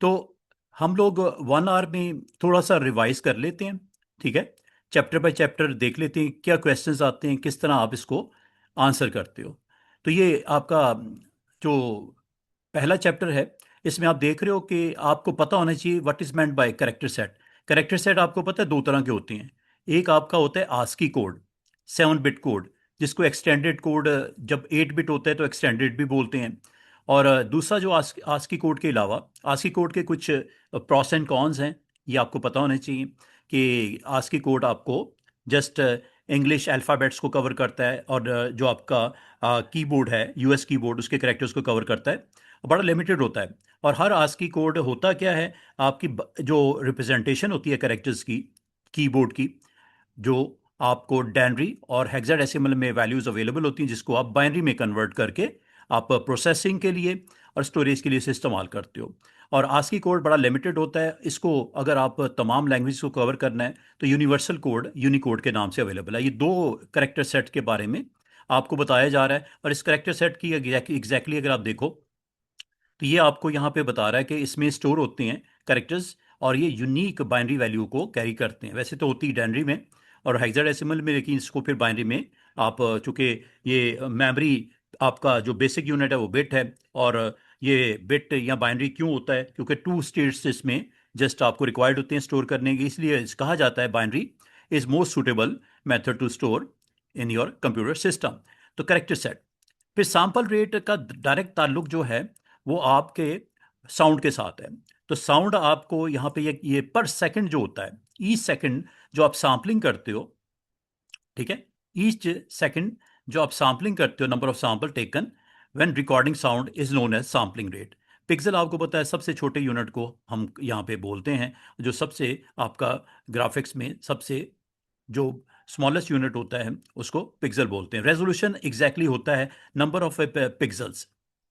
तो हम लोग 1 आवर में थोड़ा सा रिवाइज कर लेते हैं, ठीक है। चैप्टर बाय चैप्टर देख लेते हैं क्या क्वेश्चंस आते हैं, किस तरह आप इसको आंसर करते हो। तो ये आपका जो पहला चैप्टर है, इसमें आप देख रहे हो कि आपको पता होना चाहिए what is meant by character set. Character set आपको पता है दो तरह के होते हैं। एक आपका होता है आस्की कोड, 7 बिट कोड, जिसको एक्सटेंडेड कोड, जब 8 बिट होता है तो एक्सटेंडेड भी बोलते हैं। और दूसरा जो आस्की कोड के अलावा, आस्की कोड के कुछ प्रॉस एंड कॉन्स हैं, ये आपको पता होना चाहिए कि आस्की कोड आपको जस्ट इंग्लिश अल्फ़ाबेट्स को कवर करता है, और जो आपका कीबोर्ड है, यूएस कीबोर्ड, उसके कैरेक्टर्स को कवर करता है, बड़ा लिमिटेड होता है। और हर आस्की कोड होता क्या है, आपकी जो रिप्रेजेंटेशन होती है कैरेक्टर्स की कीबोर्ड की, जो आपको डायनरी और हेक्साडेसिमल में वैल्यूज अवेलेबल होती हैं, जिसको आप बाइनरी में कन्वर्ट करके आप प्रोसेसिंग के लिए और स्टोरेज के लिए इसे इस्तेमाल करते हो। और आस्की कोड बड़ा लिमिटेड होता है, इसको अगर आप तमाम लैंग्वेज को कवर करना है तो यूनिवर्सल कोड, यूनिकोड के नाम से अवेलेबल है। ये दो करेक्टर सेट के बारे में आपको बताया जा रहा है। और इस करेक्टर सेट की एग्जैक्टली अगर आप देखो तो ये आपको यहाँ पे बता रहा है कि इसमें स्टोर होते हैं करेक्टर्स, और ये यूनिक बाइनरी वैल्यू को कैरी करते हैं। वैसे तो होती है डायनरी में और हेक्साडेसिमल में, लेकिन इसको फिर बाइनरी में आप, चूंकि ये मेमोरी आपका जो बेसिक यूनिट है वो बिट है। और ये बिट या बाइनरी क्यों होता है, क्योंकि 2 स्टेट्स इसमें जस्ट आपको रिक्वायर्ड होते हैं स्टोर करने की, इसलिए कहा जाता है binary is most suitable method to store in your computer system. तो करेक्टर सेट। फिर सैंपल रेट का डायरेक्ट ताल्लुक जो है वो आपके साउंड के साथ है। तो साउंड आपको यहाँ पे ये पर सेकंड जो होता है, ईच सेकंड जो आप सैम्पलिंग करते हो, ठीक है, ईच सेकंड जो आप सैम्पलिंग करते हो, number of sample taken when recording sound is known as sampling rate. Pixel आपको पता है सबसे छोटे यूनिट को हम यहाँ पे बोलते हैं, जो सबसे आपका ग्राफिक्स में सबसे जो स्मॉलेस्ट यूनिट होता है उसको पिक्सल बोलते हैं। रेजोल्यूशन एग्जैक्टली होता है नंबर ऑफ पिक्सल्स,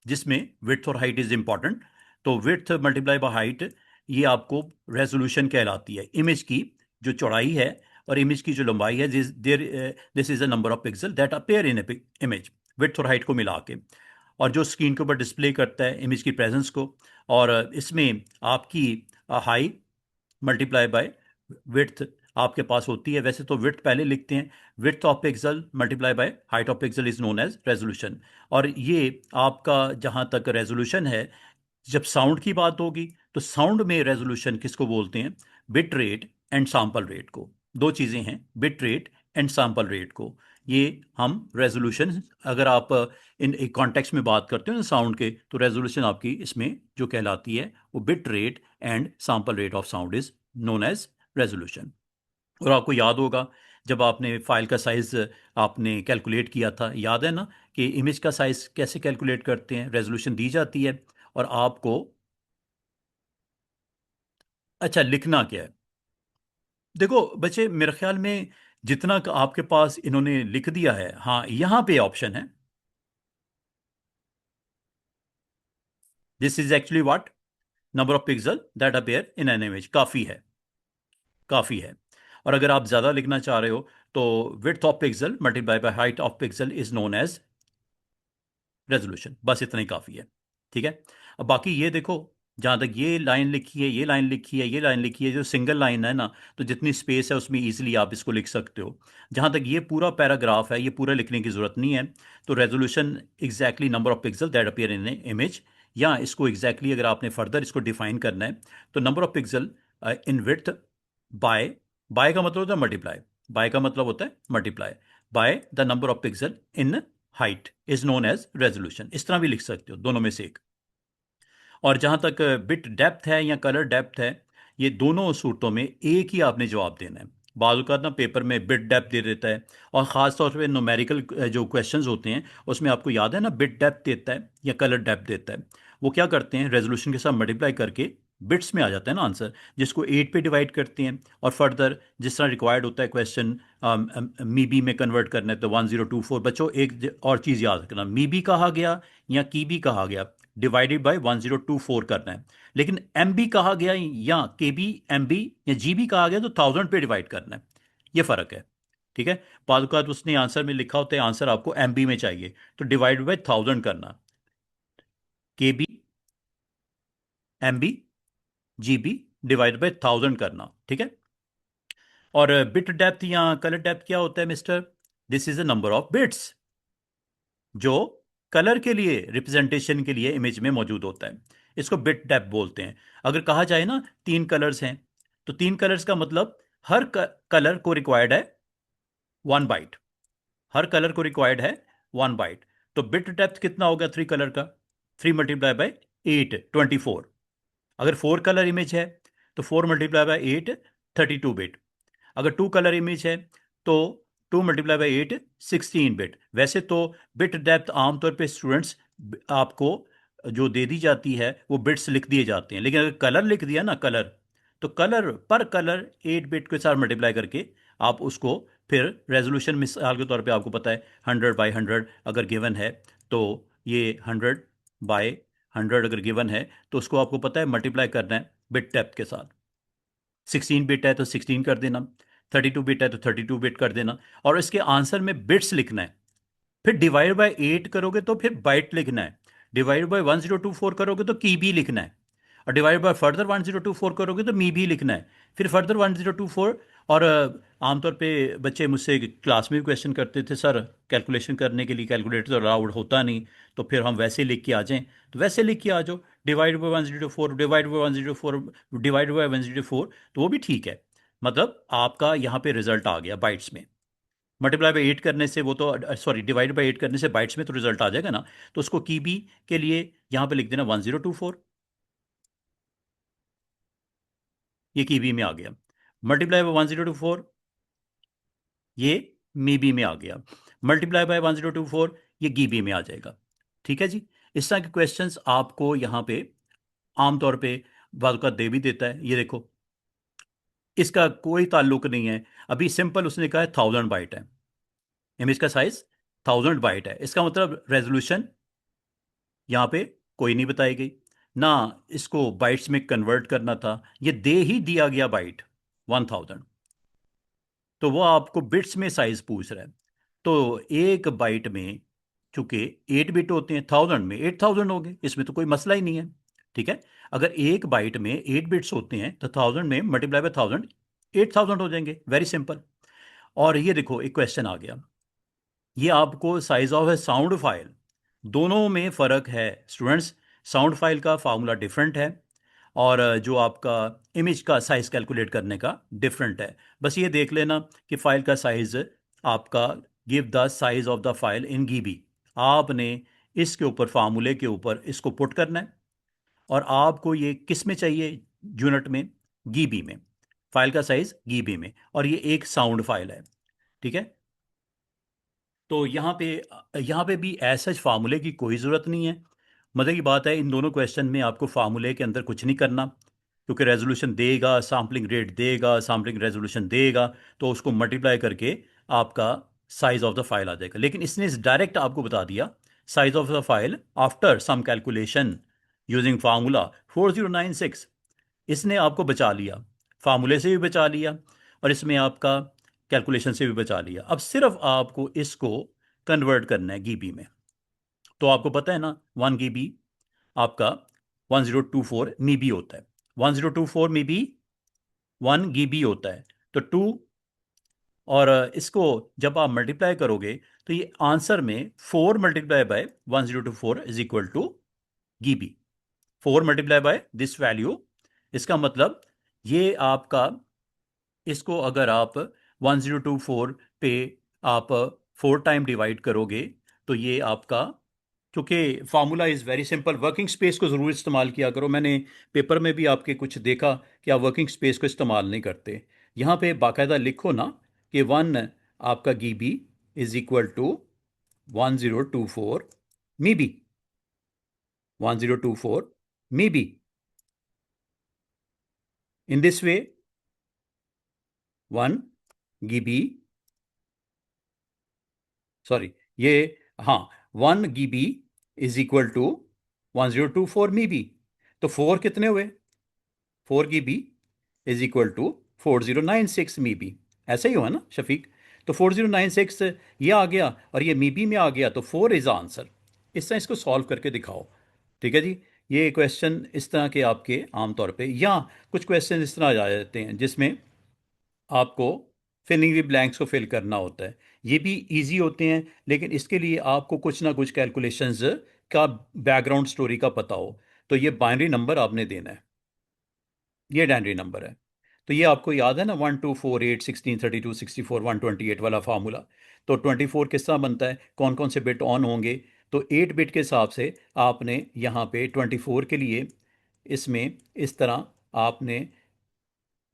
जिसमें विड्थ और हाइट इज इंपॉर्टेंट। तो विड्थ मल्टीप्लाई बाय हाइट, ये आपको रेजोल्यूशन कहलाती है। इमेज की जो चौड़ाई है और इमेज की जो लंबाई है, this is a number of pixel that appear in image, width और हाइट को मिला के, और जो स्क्रीन के ऊपर डिस्प्ले करता है इमेज की प्रेजेंस को। और इसमें आपकी हाइट मल्टीप्लाई बाय विड्थ आपके पास होती है। वैसे तो विड्थ पहले लिखते हैं, width of pixel multiply by height of pixel is known as resolution. और ये आपका जहाँ तक रेजोल्यूशन है, जब साउंड की बात होगी तो साउंड में रेजोल्यूशन किसको बोलते हैं, bit rate and sample rate को। दो चीज़ें हैं, bit rate and sample rate को। ये हम रेजोल्यूशन, अगर आप इन एक कॉन्टेक्स्ट में बात करते हो ना साउंड के, तो रेजोल्यूशन आपकी इसमें जो कहलाती है वो bit rate and sample rate of sound is known as resolution. और आपको याद होगा जब आपने फाइल का साइज आपने कैलकुलेट किया था, याद है ना, कि इमेज का साइज कैसे कैलकुलेट करते हैं, रेजोल्यूशन दी जाती है और आपको अच्छा लिखना क्या है। देखो बच्चे, मेरे ख्याल में जितना आपके पास इन्होंने लिख दिया है, हाँ यहाँ पे ऑप्शन है, this is actually what number of pixel that appear in an image, काफ़ी है, काफ़ी है। और अगर आप ज़्यादा लिखना चाह रहे हो तो width of pixel multiply by height of pixel is known as resolution, बस इतना ही काफ़ी है, ठीक है। अब बाकी ये देखो, जहाँ तक ये लाइन लिखी है, ये लाइन लिखी है, ये लाइन लिखी है, जो सिंगल लाइन है ना, तो जितनी स्पेस है उसमें इजीली आप इसको लिख सकते हो। जहाँ तक ये पूरा पैराग्राफ है, ये पूरा लिखने की ज़रूरत नहीं है। तो resolution exactly number of pixel that appear in image, या इसको एग्जैक्टली अगर आपने फर्दर इसको डिफाइन करना है तो number of pixel in width by, by का मतलब होता है मल्टीप्लाई, बाय का मतलब होता है multiply by the number of pixel in height is known as resolution. इस तरह भी लिख सकते हो, दोनों में से एक। और जहां तक बिट डेप्थ है या कलर डेप्थ है, ये दोनों सूरतों में एक ही आपने जवाब देना है। बाज़ औक़ात ना पेपर में बिट डेप्थ दे देता है, और ख़ास तौर पे न्यूमेरिकल जो क्वेश्चंस होते हैं उसमें आपको याद है ना, बिट डेप्थ देता है या कलर डेप्थ देता है। वो क्या करते हैं, रेजोल्यूशन के साथ मल्टीप्लाई करके बिट्स में आ जाता है ना आंसर, जिसको 8 पे डिवाइड करते हैं, और फर्दर जिस तरह रिक्वायर्ड होता है क्वेश्चन मीबी में कन्वर्ट करना है तो 1024। बच्चों एक और चीज़ याद रखना, मीबी कहा गया या की भी कहा गया, डिवाइडेड बाय 1024 करना है। लेकिन एम बी कहा गया या के बी एम बी या जी बी कहा गया तो 1000 पे डिवाइड करना है। ये फ़र्क है, ठीक है। बाद उसने आंसर में लिखा होता है आंसर आपको एम बी में चाहिए, तो डिवाइड बाय 1000 करना, K B M B GB divide by 1000 करना, ठीक है। और बिट डेप्थ या कलर डेप्थ क्या होता है mister? This is the number of bits जो कलर के लिए, रिप्रेजेंटेशन के लिए इमेज में मौजूद होता है। इसको बिट डेप्थ बोलते हैं। अगर कहा जाए ना 3 कलर्स हैं, तो 3 कलर्स का मतलब हर कलर को रिक्वायर्ड है 1 बाइट। हर कलर को रिक्वायर्ड है 1 बाइट। तो बिट डेप्थ कितना होगा 3 कलर का? 3 × 8 24। अगर 4 कलर इमेज है तो 4 × 8 32 बिट। अगर 2 कलर इमेज है तो 2 × 8 16 बिट। वैसे तो बिट डेप्थ आमतौर पे स्टूडेंट्स आपको जो दे दी जाती है वो बिट्स लिख दिए जाते हैं, लेकिन अगर कलर लिख दिया ना, कलर, तो कलर पर कलर 8 बिट के साथ मल्टीप्लाई करके आप उसको फिर रेजोल्यूशन, मिसाल के तौर पे आपको पता है 100 बाई 100 अगर गिवन है, तो ये 100 बाई 100 अगर गिवन है तो उसको आपको पता है मल्टीप्लाई करना है बिट डेप्थ के साथ। 16 बिट है तो 16 कर देना, 32 बिट है तो 32 बिट कर देना, और इसके आंसर में बिट्स लिखना है। फिर डिवाइड बाय 8 करोगे तो फिर बाइट लिखना है। डिवाइड बाय 1024 करोगे तो की भी लिखना है। और डिवाइड बाय फर्दर 1024 करोगे तो मी भी लिखना है। फिर फर्दर 1024। और आमतौर पे बच्चे मुझसे क्लास में भी क्वेश्चन करते थे, सर कैलकुलेशन करने के लिए कैलकुलेटर तो अलाउड होता नहीं, तो फिर हम वैसे लिख के आ जाएं। तो वैसे लिख के आ जाओ, divide by 104, divide by 104, divide by 104, तो वो भी ठीक है। मतलब आपका यहाँ पे रिजल्ट आ गया बाइट्स में। मल्टीप्लाई बाई 8 करने से वो तो, सॉरी, डिवाइड बाई 8 करने से बाइट्स में तो रिजल्ट आ जाएगा ना। तो उसको की बी के लिए यहाँ पे लिख देना 1024। ये की बी में आ गया। मल्टीप्लाई बाय 1024, ये मी बी में आ गया। मल्टीप्लाई बाय 1024, ये गी बी में आ जाएगा। ठीक है जी। इस तरह के क्वेश्चंस आपको यहाँ पे आमतौर पे बाद का दे भी देता है। ये देखो, इसका कोई ताल्लुक नहीं है। अभी सिंपल उसने कहा है 1000 बाइट है, इमेज का साइज 1000 बाइट है, इसका मतलब रेजोल्यूशन यहाँ पे कोई नहीं बताई गई ना। इसको बाइट्स में कन्वर्ट करना था, ये दे ही दिया गया बाइट 1000। तो वो आपको बिट्स में साइज पूछ रहा है। तो एक बाइट में चूंकि 8 बिट होते हैं, 1000 में 8000 हो गए, इसमें तो कोई मसला ही नहीं है। ठीक है। अगर एक बाइट में 8 बिट्स होते हैं तो 1000 में मल्टीप्लाई बाय 1000 8000 हो जाएंगे। Very simple. और ये देखो एक क्वेश्चन आ गया, ये आपको साइज ऑफ है साउंड फाइल, दोनों में फ़र्क है स्टूडेंट्स। साउंड फाइल का फार्मूला डिफरेंट है, और जो आपका इमेज का साइज कैलकुलेट करने का डिफरेंट है। बस ये देख लेना कि फाइल का साइज आपका, give the size of the file in GB, आपने इसके ऊपर फार्मूले के ऊपर इसको पुट करना है। और आपको ये किस में चाहिए? यूनिट में, गीबी में। फाइल का साइज गीबी में, और ये एक साउंड फाइल है। ठीक है। तो यहाँ पे भी ऐसा फार्मूले की कोई ज़रूरत नहीं है। मज़े की बात है, इन दोनों क्वेश्चन में आपको फार्मूले के अंदर कुछ नहीं करना, क्योंकि रेजोल्यूशन देगा, सैम्पलिंग रेट देगा, सैम्पलिंग रेजोल्यूशन देगा, तो उसको मल्टीप्लाई करके आपका साइज ऑफ द फाइल आ जाएगा। लेकिन इसने डायरेक्ट आपको बता दिया size of the file after some calculation using formula 4096। इसने आपको बचा लिया, फार्मूले से भी बचा लिया, और इसमें आपका कैलकुलेशन से भी बचा लिया। अब सिर्फ आपको इसको कन्वर्ट करना है गीबी में। तो आपको पता है ना 1 GB आपका 1024 मीबी होता है। 1024 मीबी 1 GB होता है। तो 2, और इसको जब आप मल्टीप्लाई करोगे तो ये आंसर में 4 × 1024 = GB। 4 × इसका मतलब ये आपका, इसको अगर आप 1024 पे आप 4 टाइम डिवाइड करोगे तो ये आपका, क्योंकि formula is very simple, working space को ज़रूर इस्तेमाल किया करो। मैंने पेपर में भी आपके कुछ देखा कि आप वर्किंग स्पेस को इस्तेमाल नहीं करते। यहाँ पे बाकायदा लिखो ना कि 1 आपका GB = 1024 MiB, 1024 MiB. In this way 1 GB, sorry, ये, हाँ, 1 GB = 1024 मीबी। तो 4 कितने हुए? 4 GB = 4096 मीबी। ऐसा ही हुआ ना शफीक? तो 4096 ये आ गया, और ये मीबी में आ गया, तो 4 इज आंसर। इस तरह इसको सॉल्व करके दिखाओ। ठीक है जी। ये क्वेश्चन इस तरह के आपके आमतौर पे, या कुछ क्वेश्चन इस तरह आ जाते हैं जिसमें आपको फिलिंग द ब्लैंक्स को फिल करना होता है। ये भी इजी होते हैं, लेकिन इसके लिए आपको कुछ ना कुछ कैलकुलेशंस का बैकग्राउंड स्टोरी का पता हो। तो ये बाइनरी नंबर आपने देना है, ये डायनरी नंबर है। तो ये आपको याद है ना, 1 2 4 8 16 32 64 128 वाला फार्मूला। तो 24 किस तरह बनता है, कौन कौन से बिट ऑन होंगे। तो 8 बिट के हिसाब से आपने यहाँ पे 24 के लिए, इसमें इस तरह आपने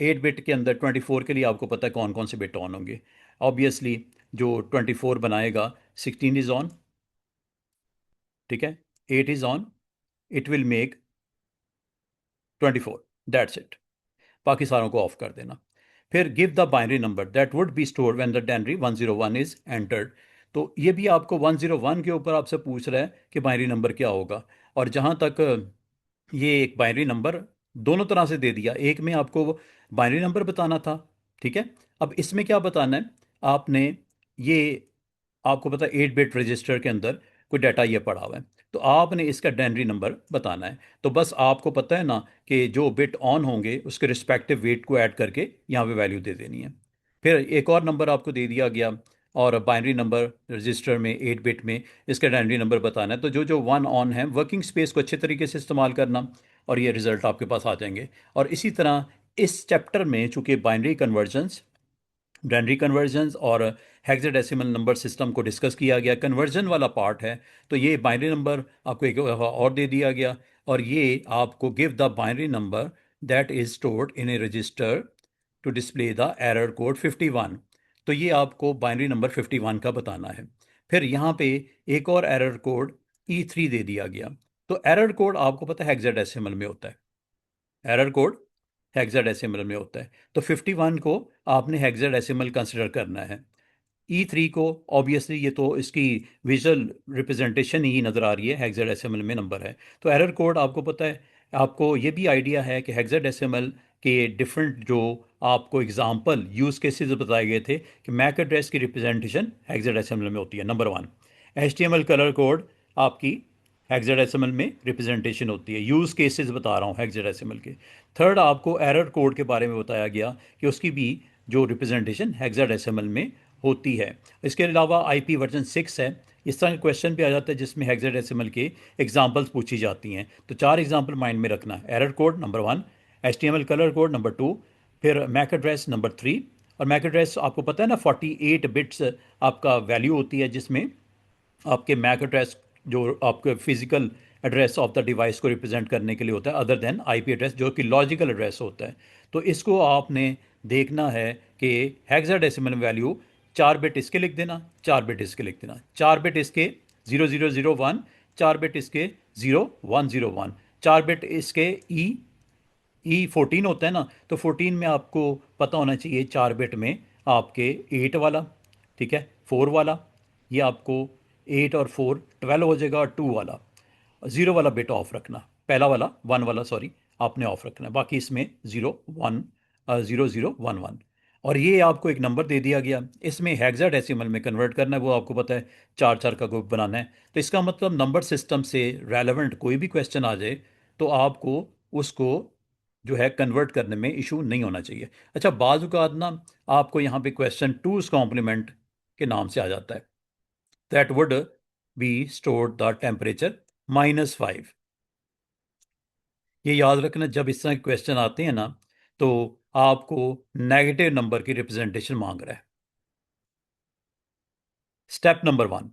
8 बिट के अंदर 24 के लिए आपको पता है कौन कौन से बिट ऑन होंगे। ऑब्वियसली जो 24 बनाएगा, 16 इज ऑन, ठीक है, 8 is on, it will make 24, that's it. बाकी सारों को ऑफ कर देना। फिर give the binary number that would be stored when the binary 101 is entered. तो ये भी आपको 101 के ऊपर आपसे पूछ रहा है कि बाइनरी नंबर क्या होगा। और जहाँ तक ये एक बाइनरी नंबर दोनों तरह से दे दिया, एक में आपको बाइनरी नंबर बताना था, ठीक है। अब इसमें क्या बताना है आपने, ये आपको पता है 8 बिट रजिस्टर के अंदर कोई डाटा ये पड़ा हुआ है, तो आपने इसका डायनरी नंबर बताना है। तो बस आपको पता है ना कि जो बिट ऑन होंगे उसके रिस्पेक्टिव वेट को ऐड करके यहाँ पे वैल्यू दे देनी है। फिर एक और नंबर आपको दे दिया गया, और बाइनरी नंबर रजिस्टर में 8 बिट में इसका डायनरी नंबर बताना है। तो जो जो वन ऑन है, वर्किंग स्पेस को अच्छे तरीके से इस्तेमाल करना, और ये रिजल्ट आपके पास आ जाएंगे। और इसी तरह इस चैप्टर में चूंकि बाइनरी कन्वर्जन्स, बाइनरी कन्वर्जन्स और हेक्साडेसिमल नंबर सिस्टम को डिस्कस किया गया, कन्वर्जन वाला पार्ट है, तो ये बाइनरी नंबर आपको एक दफ़ा और दे दिया गया। और ये आपको give the binary number that is stored in a register to display the error code 51। तो ये आपको बाइनरी नंबर 51 का बताना है। फिर यहाँ पे एक और एरर कोड E3 दे दिया गया। तो एरर कोड आपको पता है हेक्साडेसिमल में होता है, एरर कोड हेक्साडेसिमल में होता है। तो 51 को आपने हेक्साडेसिमल कंसिडर करना है। E3 को ऑब्वियसली ये तो इसकी विजुअल रिप्रेजेंटेशन ही नज़र आ रही है, हेक्साडेसिमल में नंबर है। तो एरर कोड आपको पता है, आपको ये भी आइडिया है कि हेक्साडेसिमल के डिफरेंट जो आपको एग्जांपल यूज़ केसेस बताए गए थे कि मैक एड्रेस की रिप्रेजेंटेशन हेक्साडेसिमल में होती है, नंबर 1। HTML कलर कोड आपकी हेक्साडेसिमल में रिप्रेजेंटेशन होती है, यूज़ केसेस बता रहा हूँ हेक्साडेसिमल के। थर्ड, आपको एरर कोड के बारे में बताया गया कि उसकी भी जो रिप्रेजेंटेशन हेक्साडेसिमल में होती है। इसके अलावा IP वर्जन 6 है। इस तरह के क्वेश्चन भी आ जाता है जिसमें हेक्साडेसिमल के एग्जांपल्स पूछी जाती हैं। तो 4 एग्जांपल माइंड में रखना, error code number 1, HTML colour code number 2, फिर मैक एड्रेस नंबर 3। और मैक एड्रेस आपको पता है ना, 48 बिट्स आपका वैल्यू होती है, जिसमें आपके मैक एड्रेस जो आपके physical address of the device को रिप्रेजेंट करने के लिए होता है, अदर देन IP एड्रेस जो कि लॉजिकल एड्रेस होता है। तो इसको आपने देखना है कि हेक्साडेसिमल वैल्यू 4 बिट इसके लिख देना, 4 बिट इसके लिख देना, 4 बिट इसके 0001, 4 बिट इसके 0101, 4 बिट इसके E14 होता है ना, तो 14 में आपको पता होना चाहिए 4 बिट में आपके 8 वाला, ठीक है, 4 वाला, ये आपको 8 और 4 12 हो जाएगा, और 2 वाला, 0 वाला बिट ऑफ रखना, पहला वाला 1 वाला सॉरी आपने ऑफ रखना है, बाकी इसमें 0011। और ये आपको एक नंबर दे दिया गया, इसमें हेक्साडेसिमल में कन्वर्ट करना है, वो आपको पता है 4 4 का ग्रुप बनाना है। तो इसका मतलब नंबर सिस्टम से रेलेवेंट कोई भी क्वेश्चन आ जाए तो आपको उसको जो है कन्वर्ट करने में इशू नहीं होना चाहिए। अच्छा, बाज़ औक़ात ना आपको यहाँ पे क्वेश्चन टूज कॉम्प्लीमेंट के नाम से आ जाता है, that would be stored the temperature -5। ये याद रखना, जब इस तरह के क्वेश्चन आते हैं ना, तो आपको नेगेटिव नंबर की रिप्रेजेंटेशन मांग रहा है। स्टेप नंबर 1,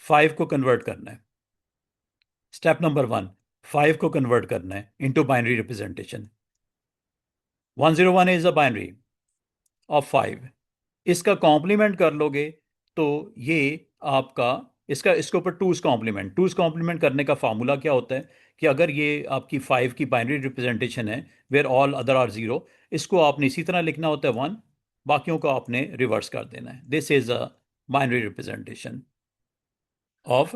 5 को कन्वर्ट करना है। स्टेप नंबर 1, 5 को कन्वर्ट करना है into binary representation. 101 is a binary of 5। इसका कॉम्प्लीमेंट कर लोगे तो ये आपका, इसका इसके ऊपर टूज कॉम्प्लीमेंट करने का फार्मूला क्या होता है कि अगर ये आपकी 5 की बाइनरी रिप्रेजेंटेशन है वेयर ऑल अदर आर 0, इसको आपने इसी तरह लिखना होता है 1, बाकियों को आपने रिवर्स कर देना है। This is a binary representation of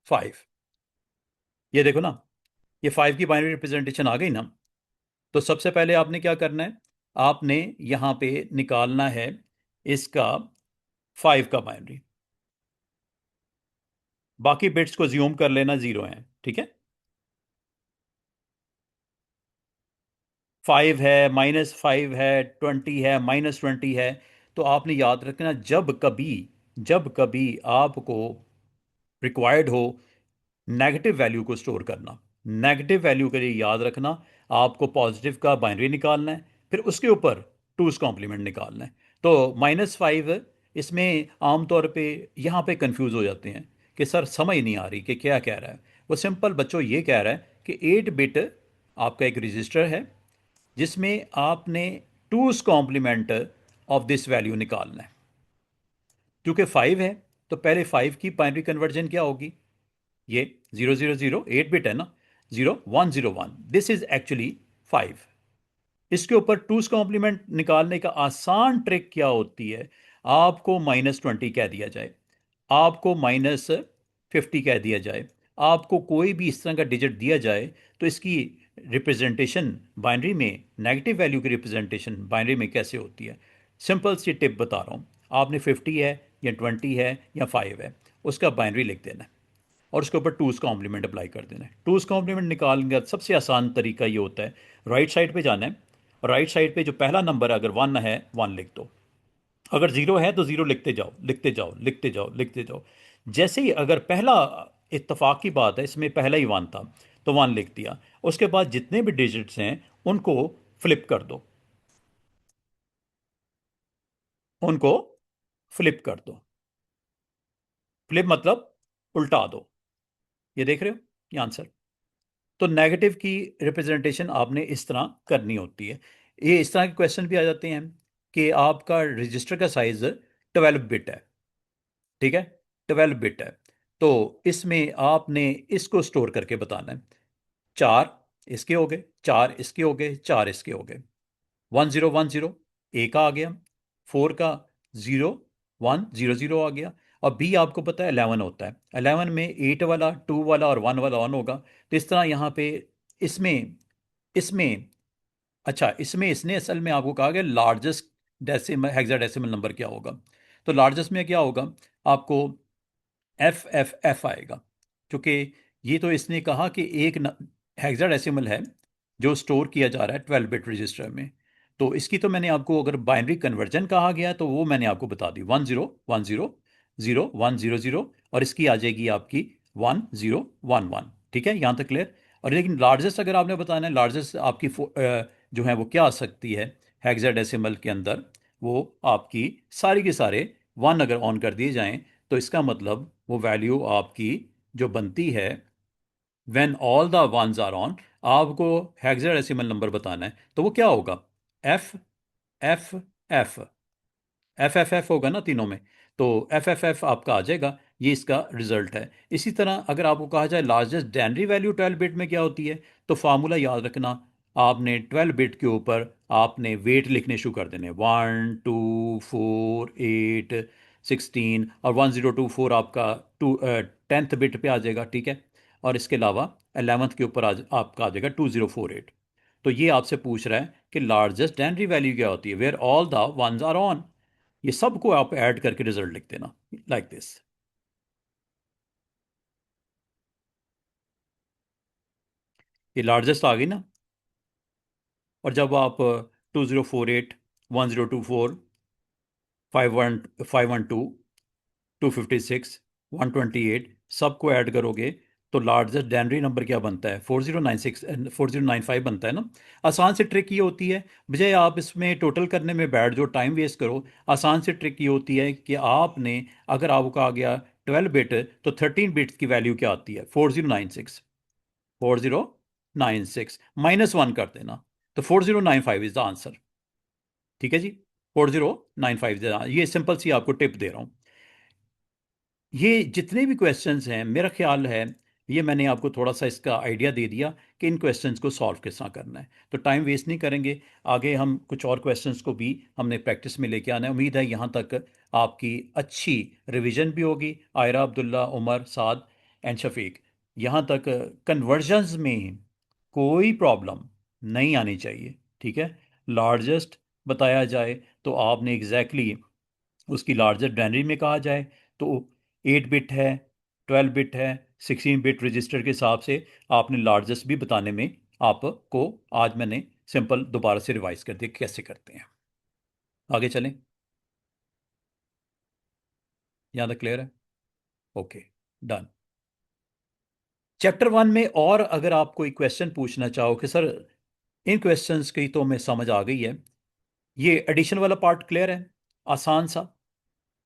5। ये देखो ना, ये 5 की बाइनरी रिप्रेजेंटेशन आ गई ना। तो सबसे पहले आपने क्या करना है, आपने यहाँ पे निकालना है इसका 5 का बाइनरी। बाकी बिट्स को ज्यूम कर लेना जीरो हैं, ठीक है। 5 है, -5 है, 20 है, -20 है। तो आपने याद रखना, जब कभी आपको रिक्वायर्ड हो नेगेटिव वैल्यू को स्टोर करना, नेगेटिव वैल्यू के लिए याद रखना, आपको पॉजिटिव का बाइनरी निकालना है, फिर उसके ऊपर टूज कॉम्प्लीमेंट निकालना है। तो -5, इसमें आमतौर पे यहाँ पे कंफ्यूज हो जाते हैं कि सर समझ नहीं आ रही कि क्या कह रहा है। वो सिंपल बच्चों ये कह रहा है कि 8 बिट आपका एक रजिस्टर है जिसमें आपने two's complement of this value निकालना है। क्योंकि 5 है तो पहले 5 की बाइनरी कन्वर्जन क्या होगी, ये 000, 8 बिट है ना, 0101, दिस इज एक्चुअली 5। इसके ऊपर टूज कॉम्प्लीमेंट निकालने का आसान ट्रिक क्या होती है, आपको -20 कह दिया जाए, आपको -50 कह दिया जाए, आपको कोई भी इस तरह का डिजिट दिया जाए, तो इसकी रिप्रेजेंटेशन बाइनरी में, नेगेटिव वैल्यू की रिप्रेजेंटेशन बाइनरी में कैसे होती है। सिंपल सी टिप बता रहा हूँ, आपने 50 है या 20 है या 5 है, उसका बाइनरी लिख देना है और उसके ऊपर टूज कॉम्प्लीमेंट अप्लाई कर देना है। टूज कॉम्प्लीमेंट निकालने का सबसे आसान तरीका ये होता है, राइट साइड पे जाना है और राइट साइड पे जो पहला नंबर है, अगर 1 है 1 लिख दो, अगर 0 है तो 0 लिखते जाओ, लिखते जाओ, लिखते जाओ, लिखते जाओ। जैसे ही अगर पहला, इत्तेफाक की बात है इसमें पहला ही 1 था तो 1 लिख दिया, उसके बाद जितने भी डिजिट्स हैं उनको फ्लिप कर दो, उनको फ्लिप कर दो। फ्लिप मतलब उल्टा दो। ये देख रहे हो, ये आंसर। तो नेगेटिव की रिप्रेजेंटेशन आपने इस तरह करनी होती है। ये इस तरह के क्वेश्चन भी आ जाते हैं कि आपका रजिस्टर का साइज 12 बिट है, ठीक है, 12 बिट है। तो इसमें आपने इसको स्टोर करके बताना है, चार इसके हो गए, चार इसके हो गए, चार इसके हो गए, 1010, ए का आ गया, 4 का 0100 आ गया। और बी आपको पता है 11 होता है, 11 में 8 वाला, 2 वाला और 1 वाला ऑन होगा। तो इस तरह यहाँ पे इसमें इसमें अच्छा, इसमें इसने असल में आपको कहा गया लार्जेस्ट डेसिमल, हेक्साडेसिमल नंबर क्या होगा। तो लार्जेस्ट में क्या होगा, आपको एफ एफ एफ आएगा, क्योंकि ये तो इसने कहा कि एक हेक्साडेसिमल है जो स्टोर किया जा रहा है 12 बिट रजिस्टर में। तो इसकी तो मैंने आपको, अगर बाइनरी कन्वर्जन कहा गया तो वो मैंने आपको बता दी, 1010, 0100, और इसकी आ जाएगी आपकी 1011। ठीक है, यहाँ तक क्लियर। और लेकिन लार्जेस्ट अगर आपने बताना है, लार्जेस्ट आपकी जो है वो क्या आ सकती है हेक्साडेसिमल के अंदर, वो आपकी सारी के सारे 1 अगर ऑन कर दिए जाएं, तो इसका मतलब वो वैल्यू आपकी जो बनती है, when all the ones are on, आपको हेक्साडेसिमल नंबर बताना है तो वो क्या होगा, F F F F F F होगा ना तीनों में। तो एफ एफ एफ आपका आ जाएगा, ये इसका रिजल्ट है। इसी तरह अगर आपको कहा जाए लार्जेस्ट डेनरी वैल्यू 12 बिट में क्या होती है, तो फार्मूला याद रखना, आपने 12 बिट के ऊपर आपने वेट लिखने शुरू कर देने, 1 2 4 8 16, और 1024 आपका 10th बिट पे आ जाएगा, ठीक है। और इसके अलावा 11th के ऊपर आपका आ जाएगा 2048। तो ये आपसे पूछ रहा है कि लार्जेस्ट डेनरी वैल्यू क्या होती है, where all the ones are on. ये सबको आप ऐड करके रिजल्ट लिख देना, लाइक दिस। ये लार्जेस्ट आ गई ना। और जब आप 2048, 1024, 512, 256, 128 सबको ऐड करोगे तो लार्जेस्ट डेनरी नंबर क्या बनता है, 4096, 4095 बनता है ना। आसान से ट्रिक ये होती है, बजाय आप इसमें टोटल करने में बैठ जो टाइम वेस्ट करो, आसान से ट्रिक ये होती है कि आपने, अगर आपको कहा गया 12 बिट, तो 13 बिट की वैल्यू क्या आती है, 4096, 4096 -1 कर देना, तो 4095 इज द आंसर। ठीक है जी, 4095, ये सिंपल सी आपको टिप दे रहा हूँ। ये जितने भी क्वेश्चंस हैं, मेरा ख्याल है ये मैंने आपको थोड़ा सा इसका आइडिया दे दिया कि इन क्वेश्चंस को सॉल्व किस तरह करना है। तो टाइम वेस्ट नहीं करेंगे, आगे हम कुछ और क्वेश्चंस को भी हमने प्रैक्टिस में लेके आना है। उम्मीद है यहाँ तक आपकी अच्छी रिवीजन भी होगी। आयरा, अब्दुल्ला, उमर, साद एंड शफीक, यहाँ तक कन्वर्जन्स में कोई प्रॉब्लम नहीं आनी चाहिए, ठीक है। लार्जेस्ट बताया जाए तो आपने एग्जैक्टली उसकी लार्जेस्ट बाइनरी में कहा जाए तो 8 बिट है, 12 बिट है, 16 बिट रजिस्टर के हिसाब से आपने लार्जेस्ट भी बताने में आपको आज मैंने सिंपल दोबारा से रिवाइज कर दिया कैसे करते हैं। आगे चलें। यहाँ तक क्लियर है? Okay, done. चैप्टर 1 में और अगर आप कोई क्वेश्चन पूछना चाहो कि सर इन क्वेश्चंस की तो हमें समझ आ गई है, ये एडिशन वाला पार्ट क्लियर है, आसान सा।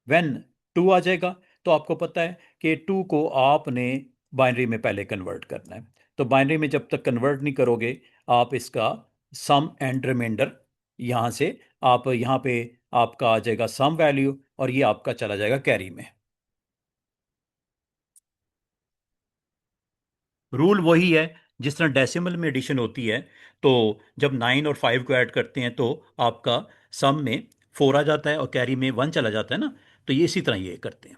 व्हेन 2 आ जाएगा तो आपको पता है कि 2 को आपने बाइनरी में पहले कन्वर्ट करना है। तो बाइनरी में जब तक कन्वर्ट नहीं करोगे, आप इसका सम एंड रिमाइंडर यहाँ से आप यहाँ पे आपका आ जाएगा सम वैल्यू, और ये आपका चला जाएगा कैरी में। रूल वही है जिस तरह डेसिमल में एडिशन होती है। तो जब 9 और 5 को ऐड करते हैं तो आपका सम में 4 आ जाता है और कैरी में 1 चला जाता है ना। तो ये इसी तरह ये करते हैं।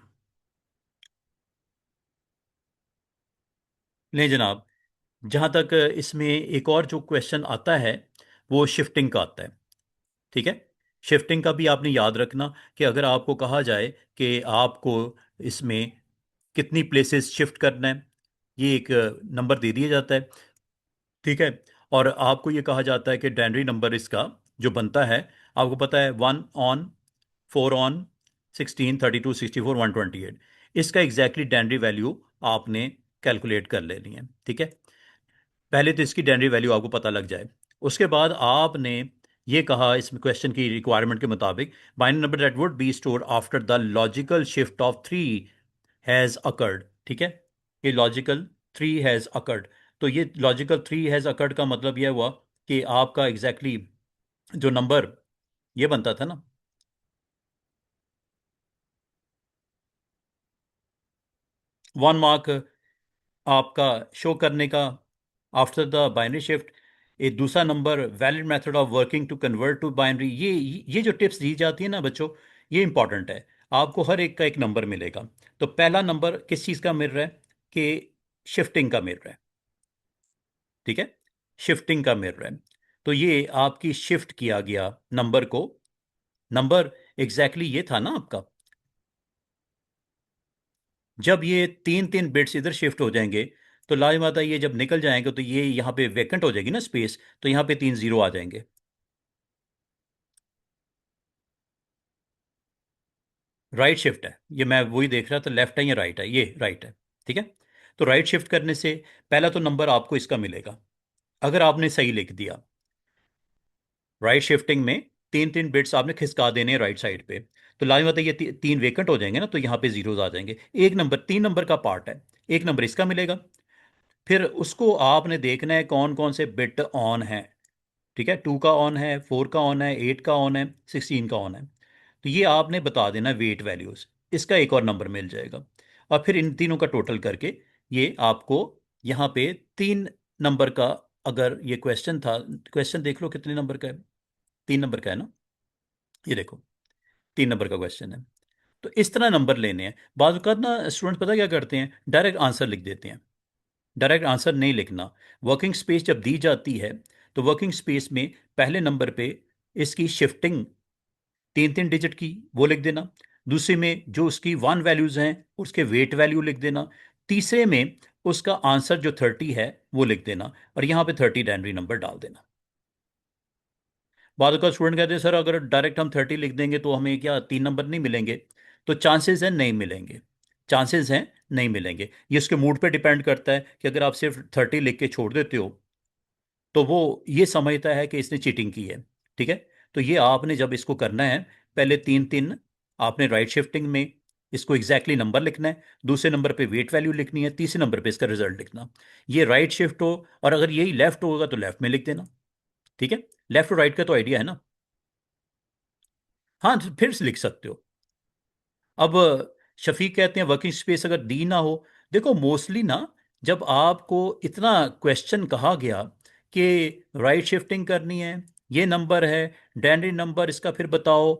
नहीं जनाब, जहाँ तक इसमें एक और जो क्वेश्चन आता है वो शिफ्टिंग का आता है। ठीक है, शिफ्टिंग का भी आपने याद रखना कि अगर आपको कहा जाए कि आपको इसमें कितनी प्लेसेस शिफ्ट करना है, ये एक नंबर दे दिया जाता है। ठीक है, और आपको ये कहा जाता है कि डायनरी नंबर इसका जो बनता है, आपको पता है 1 ऑन, 4 ऑन, 16, 32, 64, 128। इसका एग्जैक्टली डायनरी वैल्यू आपने कैलकुलेट कर लेनी है। ठीक है, पहले तो इसकी डायनरी वैल्यू आपको पता लग जाए। उसके बाद आपने ये कहा इसमें क्वेश्चन की रिक्वायरमेंट के मुताबिक, binary number that would be stored after the logical shift of 3 has occurred. ठीक है, ये लॉजिकल 3 हैज़ अकर्ड। तो ये लॉजिकल 3 हैज़ अकर्ड का मतलब यह हुआ कि आपका एग्जैक्टली जो नंबर ये बनता था ना, 1 मार्क आपका शो करने का आफ्टर द बाइनरी शिफ्ट। एक दूसरा number valid method of working to convert to binary. ये जो टिप्स दी जाती है ना बच्चों, ये इंपॉर्टेंट है। आपको हर एक का एक नंबर मिलेगा। तो पहला नंबर किस चीज़ का मिल रहा है कि शिफ्टिंग का मिल रहा है। ठीक है, शिफ्टिंग का मिल रहा है। तो ये आपकी शिफ्ट किया गया नंबर को, नंबर एग्जैक्टली ये था ना आपका। जब ये 3 3 बिट्स इधर शिफ्ट हो जाएंगे तो लाजमाता ये जब निकल जाएंगे तो ये यहाँ पे वैकेंट हो जाएगी ना स्पेस, तो यहाँ पे 3 0 आ जाएंगे। राइट शिफ्ट है ये, मैं वही देख रहा था, लेफ्ट है या राइट है, ये राइट है। ठीक है, तो राइट शिफ्ट करने से पहला तो नंबर आपको इसका मिलेगा अगर आपने सही लिख दिया। राइट शिफ्टिंग में 3 3 बिट्स आपने खिसका देने राइट साइड पे, तो लाजमत है ये 3 वेकेंट हो जाएंगे ना, तो यहाँ पे जीरोज आ जाएंगे। एक नंबर 3 नंबर का पार्ट है, एक नंबर इसका मिलेगा। फिर उसको आपने देखना है कौन कौन से बिट ऑन है। ठीक है, 2 का ऑन है, 4 का ऑन है, 8 का ऑन है, 16 का ऑन है। तो ये आपने बता देना वेट वैल्यूज, इसका एक और नंबर मिल जाएगा। और फिर इन तीनों का टोटल करके ये आपको यहाँ पे 3 नंबर का, अगर ये क्वेश्चन था, क्वेश्चन देख लो कितने नंबर का है। 3 नंबर का है ना, ये देखो 3 नंबर का क्वेश्चन है। तो इस तरह नंबर लेने हैं। बाद वक़्त ना स्टूडेंट पता क्या करते हैं, डायरेक्ट आंसर लिख देते हैं। डायरेक्ट आंसर नहीं लिखना। वर्किंग स्पेस जब दी जाती है तो वर्किंग स्पेस में पहले नंबर पे इसकी शिफ्टिंग 3 3 डिजिट की वो लिख देना। दूसरे में जो उसकी 1 वैल्यूज हैं उसके वेट वैल्यू लिख देना। तीसरे में उसका आंसर जो 30 है वो लिख देना, और यहाँ पे 30 डायनरी नंबर डाल देना। बाद का स्टूडेंट कहते हैं सर अगर डायरेक्ट हम 30 लिख देंगे तो हमें क्या 3 नंबर नहीं मिलेंगे? तो चांसेस हैं नहीं मिलेंगे, चांसेस हैं नहीं मिलेंगे। ये उसके मूड पे डिपेंड करता है कि अगर आप सिर्फ 30 लिख के छोड़ देते हो तो वो ये समझता है कि इसने चीटिंग की है। ठीक है, तो ये आपने जब इसको करना है, पहले 3 3 आपने राइट शिफ्टिंग में इसको एग्जैक्टली नंबर लिखना है, दूसरे नंबर पे वेट वैल्यू लिखनी है, तीसरे नंबर पे इसका रिजल्ट लिखना। ये राइट शिफ्ट हो, और अगर यही लेफ्ट होगा तो लेफ्ट में लिख देना। ठीक है, लेफ्ट और राइट का तो आइडिया है ना। हाँ, तो फिर से लिख सकते हो। अब शफीक कहते हैं वर्किंग स्पेस अगर दी ना हो, देखो मोस्टली ना जब आपको इतना क्वेश्चन कहा गया कि राइट शिफ्टिंग करनी है, ये नंबर है, डैनरी नंबर इसका फिर बताओ।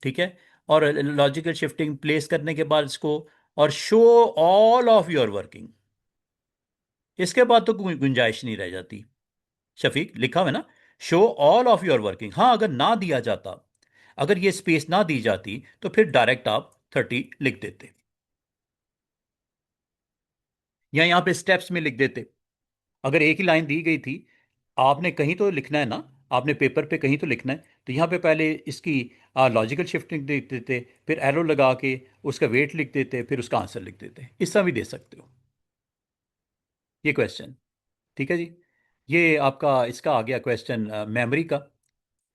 ठीक है, और लॉजिकल शिफ्टिंग प्लेस करने के बाद इसको, और show all of your working, इसके बाद तो कोई गुंजाइश नहीं रह जाती। शफीक लिखा हुआ है ना, show all of your working. हाँ, अगर ना दिया जाता, अगर ये स्पेस ना दी जाती तो फिर डायरेक्ट आप 30 लिख देते। या यहाँ पे स्टेप्स में लिख देते। अगर एक ही लाइन दी गई थी, आपने कहीं तो लिखना है ना, आपने पेपर पे कहीं तो लिखना है, तो यहाँ पे पहले इसकी लॉजिकल शिफ्टिंग लिख देते, फिर एरो लगा के उसका वेट लिख देते, फिर उसका आंसर लिख देते। इस तरह भी दे सकते हो ये क्वेश्चन। ठीक है जी। ये आपका इसका आ गया क्वेश्चन मेमोरी का,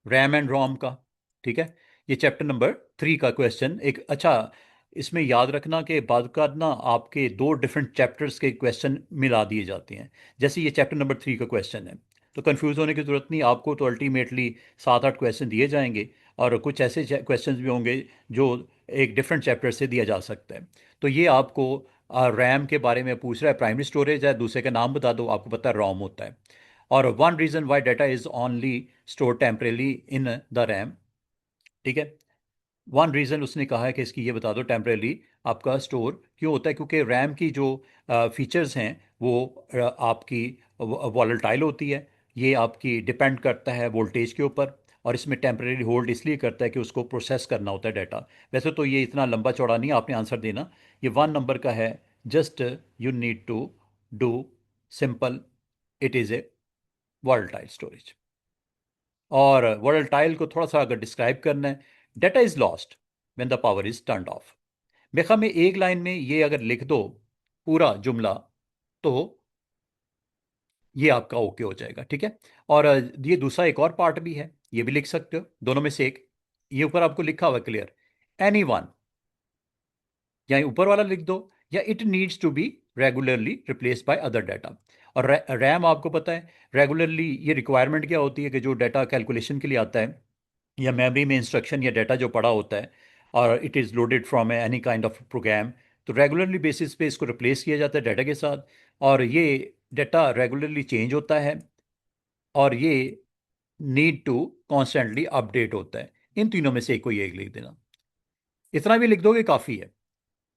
रैम एंड रोम का। ठीक है। ये चैप्टर नंबर 3 का क्वेश्चन। एक अच्छा, इसमें याद रखना कि बाद का ना आपके दो डिफरेंट चैप्टर्स के क्वेश्चन मिला दिए जाते हैं। जैसे ये चैप्टर नंबर 3 का क्वेश्चन है, तो कंफ्यूज होने की जरूरत नहीं। आपको तो अल्टीमेटली 7-8 क्वेश्चन दिए जाएंगे, और कुछ ऐसे क्वेश्चन भी होंगे जो एक डिफरेंट चैप्टर से दिया जा सकता है। तो ये आपको रैम के बारे में पूछ रहा है, प्राइमरी स्टोरेज है, दूसरे का नाम बता दो, आपको पता है रोम होता है। और one reason why data is only store temporarily in the RAM. ठीक है। वन रीजन उसने कहा है कि इसकी ये बता दो टेम्परेली आपका स्टोर क्यों होता है, क्योंकि रैम की जो फीचर्स हैं वो आपकी वॉलेटाइल होती है। ये आपकी डिपेंड करता है वोल्टेज के ऊपर, और इसमें टेम्परेरी होल्ड इसलिए करता है कि उसको प्रोसेस करना होता है डाटा। वैसे तो ये इतना लंबा चौड़ा नहीं, आपने आंसर देना। ये 1 नंबर का है। Just you need to do simple, it is a volatile storage. और वोलेटाइल को थोड़ा सा अगर डिस्क्राइब करना है, data is lost when the power is turned off. मेरे में एक लाइन में ये अगर लिख दो पूरा जुमला, तो ये आपका ओके हो जाएगा। ठीक है। और ये दूसरा एक और पार्ट भी है, ये भी लिख सकते हो, दोनों में से एक। ये ऊपर आपको लिखा हुआ क्लियर, एनी वन, या ऊपर वाला लिख दो, या it needs to be regularly replaced by other data. और रैम आपको पता है रेगुलरली ये रिक्वायरमेंट क्या होती है, कि जो डाटा कैलकुलेशन के लिए आता है, या मेमोरी में इंस्ट्रक्शन या डाटा जो पड़ा होता है, और it is loaded from any kind of program, तो रेगुलरली बेसिस पे इसको रिप्लेस किया जाता है डाटा के साथ। और ये डाटा रेगुलरली चेंज होता है, और ये नीड टू कॉन्स्टेंटली अपडेट होता है। इन तीनों में से कोई एक लिख देना, इतना भी लिख दोगे काफ़ी है।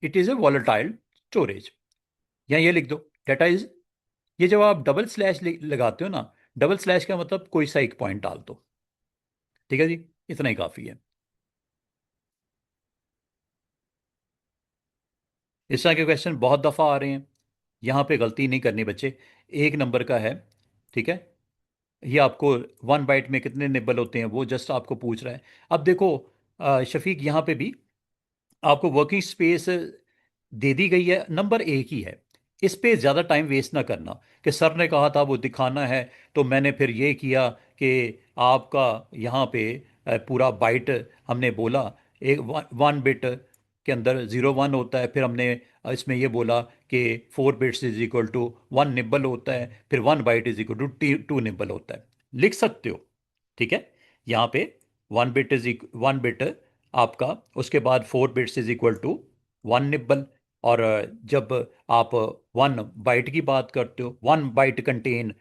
It is a volatile storage, या ये लिख दो डाटा इज। ये जब आप डबल स्लैश लगाते हो ना, डबल स्लैश का मतलब कोई सा एक पॉइंट डाल दो। ठीक है जी, इतना ही काफ़ी है। इस तरह के क्वेश्चन बहुत दफ़ा आ रहे हैं, यहाँ पे गलती नहीं करनी बच्चे। 1 नंबर का है। ठीक है। ये आपको 1 बाइट में कितने निबल होते हैं वो जस्ट आपको पूछ रहा है। अब देखो शफीक, यहाँ पे भी आपको वर्किंग स्पेस दे दी गई है, नंबर एक ही है। इस पे ज़्यादा टाइम वेस्ट ना करना, कि सर ने कहा था वो दिखाना है, तो मैंने फिर ये किया कि आपका यहाँ पे पूरा बाइट हमने बोला, एक 1 बिट के अंदर 0 1 होता है, फिर हमने इसमें ये बोला कि 4 bits is equal to 1 nibble होता है, फिर 1 byte is equal to 2 nibble होता है। लिख सकते हो। ठीक है। यहाँ पे 1 बिट आपका, उसके बाद 4 bits is equal to 1 nibble. और जब आप 1 बाइट की बात करते हो, 1 बाइट कंटेन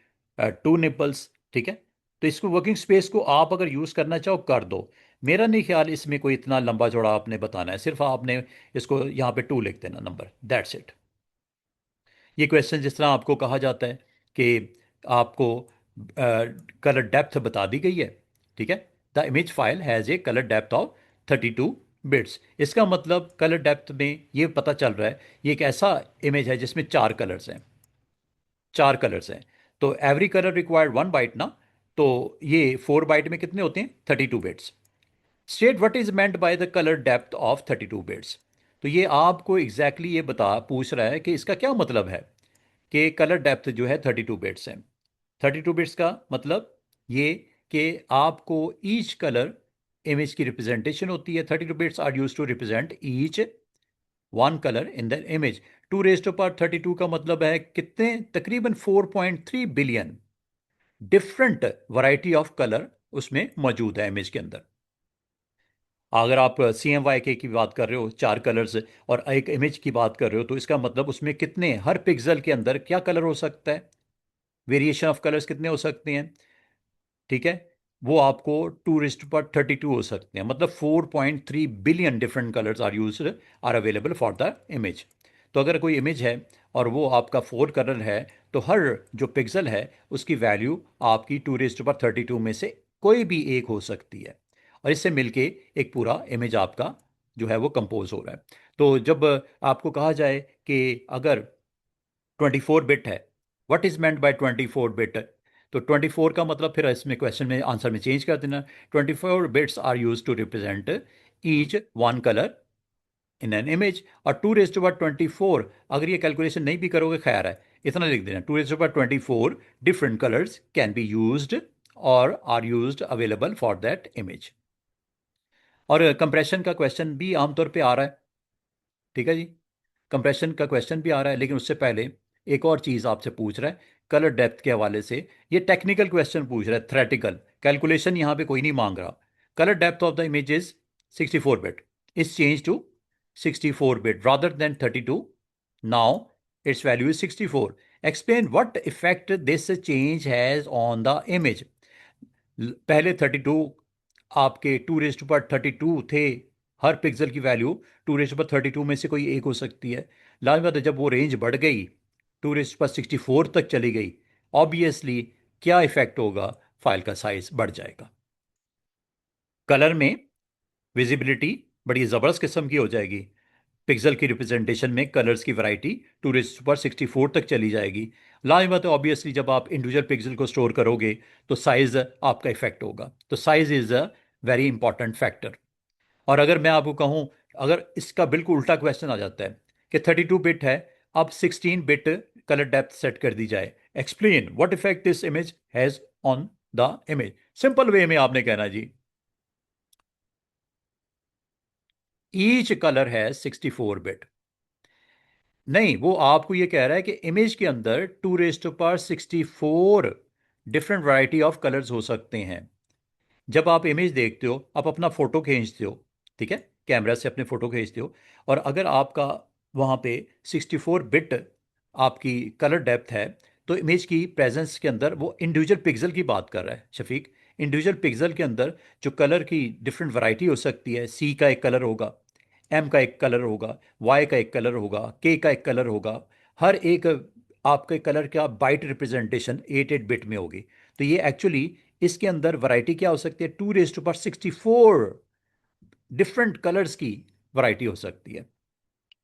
2 निब्बल्स। ठीक है। तो इसको वर्किंग स्पेस को आप अगर यूज़ करना चाहो कर दो। मेरा नहीं ख्याल इसमें कोई इतना लंबा चौड़ा आपने बताना है, सिर्फ आपने इसको यहाँ पे 2 लिख देना, नंबर, दैट्स इट। ये क्वेश्चन जिस तरह आपको कहा जाता है कि आपको कलर डेप्थ बता दी गई है। ठीक है। The image file has a colour depth of 32 bits. इसका मतलब कलर डेप्थ में ये पता चल रहा है, ये एक ऐसा इमेज है जिसमें 4 कलर्स हैं। 4 कलर्स हैं, तो एवरी कलर रिक्वायर्ड 1 बाइट ना, तो ये 4 बाइट में कितने होते हैं, 32 bits. State what is meant by the colour depth of 32 bits. तो ये आपको एग्जैक्टली ये बता पूछ रहा है कि इसका क्या मतलब है, कि कलर डेप्थ जो है 32 बिट्स है। 32 बिट्स का मतलब ये कि आपको ईच कलर इमेज की रिप्रेजेंटेशन होती है। 32 bits are use to represent each 1 colour in the image. 2 raise to power 32 का मतलब है कितने, तकरीबन 4.3 billion different variety of colour उसमें मौजूद है इमेज के अंदर। अगर आप CMYK की बात कर रहे हो, 4 कलर्स, और एक इमेज की बात कर रहे हो, तो इसका मतलब उसमें कितने, हर पिक्सल के अंदर क्या कलर हो सकता है, वेरिएशन ऑफ कलर्स कितने हो सकते हैं। ठीक है। वो आपको 2 रेज़ टू पावर 32 हो सकते हैं, मतलब 4.3 billion different colours are use are available for the image. तो अगर कोई इमेज है और वो आपका 4 कलर है, तो हर जो पिक्सल है उसकी वैल्यू आपकी 2 रेज़ टू पावर 32 में से कोई भी एक हो सकती है, और इससे मिलके एक पूरा इमेज आपका जो है वो कंपोज हो रहा है। तो जब आपको कहा जाए कि अगर 24 बिट है। What is meant by 24 bit? तो 24 का मतलब फिर इसमें क्वेश्चन में आंसर में चेंज कर देना। 24 bits are use to represent each one colour in an image. और 2 रेज़ टू पावर 24, अगर ये कैलकुलेशन नहीं भी करोगे खैर है, इतना लिख देना, 2 raise to power 24 different colours can be used और are used available for that image. और कंप्रेशन का क्वेश्चन भी आमतौर पे आ रहा है, ठीक है जी। कंप्रेशन का क्वेश्चन भी आ रहा है, लेकिन उससे पहले एक और चीज़ आपसे पूछ रहा है कलर डेप्थ के हवाले से। ये टेक्निकल क्वेश्चन पूछ रहा है, थ्रेटिकल कैलकुलेशन यहाँ पे कोई नहीं मांग रहा। Colour depth of the image is 64 bit, is change to 64 bit rather than 32। Now its value is 64। Explain what effect this change has on the image. पहले 32 आपके 2 रेज़ टू पावर 32 थे, हर पिक्सल की वैल्यू 2 रेज़ टू पावर 32 में से कोई एक हो सकती है। लाजमी बात है, जब वो रेंज बढ़ गई 2 रेज़ टू पावर 64 तक चली गई, ऑब्वियसली क्या इफेक्ट होगा, फाइल का साइज बढ़ जाएगा। कलर में विजिबिलिटी बड़ी ज़बरदस्त किस्म की हो जाएगी। पिक्सल की रिप्रेजेंटेशन में कलर्स की वैरायटी 2 रेज़ टू पावर 64 तक चली जाएगी। लाजमी बात है, ऑब्वियसली जब आप इंडिविजुअल पिक्सल को स्टोर करोगे तो साइज आपका इफेक्ट होगा। तो size is a very important factor. और अगर मैं आपको कहूँ, अगर इसका बिल्कुल उल्टा क्वेश्चन आ जाता है कि 32 बिट है, अब 16 बिट कलर डेप्थ सेट कर दी जाए, explain what effect this image has on the image. Simple way में आपने कहना जी, ईच कलर है 64 बिट। नहीं, वो आपको ये कह रहा है कि इमेज के अंदर 2 raise to power 64 different variety of colours हो सकते हैं। जब आप इमेज देखते हो, आप अपना फोटो खींचते हो, ठीक है, कैमरा से अपने फोटो खींचते हो, और अगर आपका वहाँ पे 64 बिट आपकी कलर डेप्थ है, तो इमेज की प्रेजेंस के अंदर वो इंडिविजुअल पिक्सल की बात कर रहा है शफीक। इंडिविजुअल पिक्सल के अंदर जो कलर की डिफरेंट वैरायटी हो सकती है, सी का एक कलर होगा, एम का एक कलर होगा, वाई का एक कलर होगा, के का एक कलर होगा। हर एक आपके कलर का बाइट रिप्रेजेंटेशन 8 बिट में होगी। तो ये एक्चुअली इसके अंदर वैरायटी क्या हो सकती है, 2 raise to power 64 different colours की वैरायटी हो सकती है।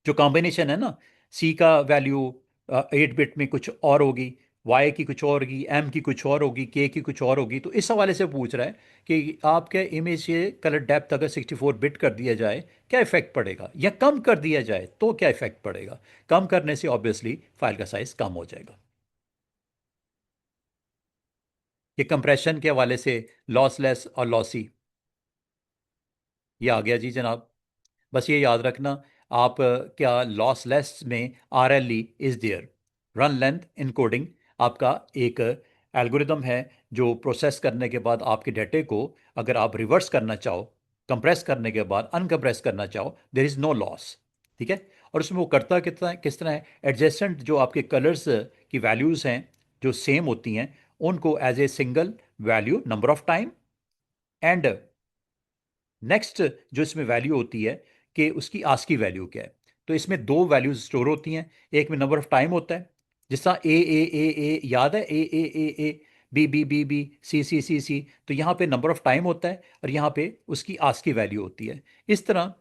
जो कॉम्बिनेशन है ना, सी का वैल्यू 8 बिट में कुछ और होगी, वाई की कुछ और होगी, एम की कुछ और होगी, के की कुछ और होगी। तो इस हवाले से पूछ रहा है कि आपके इमेज से कलर डेप्थ अगर 64 बिट कर दिया जाए क्या इफेक्ट पड़ेगा, या कम कर दिया जाए तो क्या इफेक्ट पड़ेगा। कम करने से ऑब्वियसली फाइल का साइज कम हो जाएगा। ये कंप्रेशन के हवाले से लॉसलेस और लॉसी, ये आ गया जी जनाब। बस ये याद रखना, आप क्या लॉसलेस में R L E is there, run length encoding आपका एक एल्गोरिदम है जो प्रोसेस करने के बाद आपके डेटे को अगर आप रिवर्स करना चाहो, कंप्रेस करने के बाद अनकंप्रेस करना चाहो, देर इज़ नो लॉस, ठीक है। और उसमें वो करता किस तरह है, एडजेसेंट जो आपके कलर्स की वैल्यूज़ हैं जो सेम होती हैं, उनको as a single value number of time, and next जो इसमें वैल्यू होती है कि उसकी आस्की वैल्यू क्या है। तो इसमें दो वैल्यूज स्टोर होती हैं, एक में नंबर ऑफ टाइम होता है, जिस तरह ए याद है, A B B B B C C. तो यहाँ पे नंबर ऑफ टाइम होता है और यहाँ पे उसकी आस्की वैल्यू होती है। इस तरह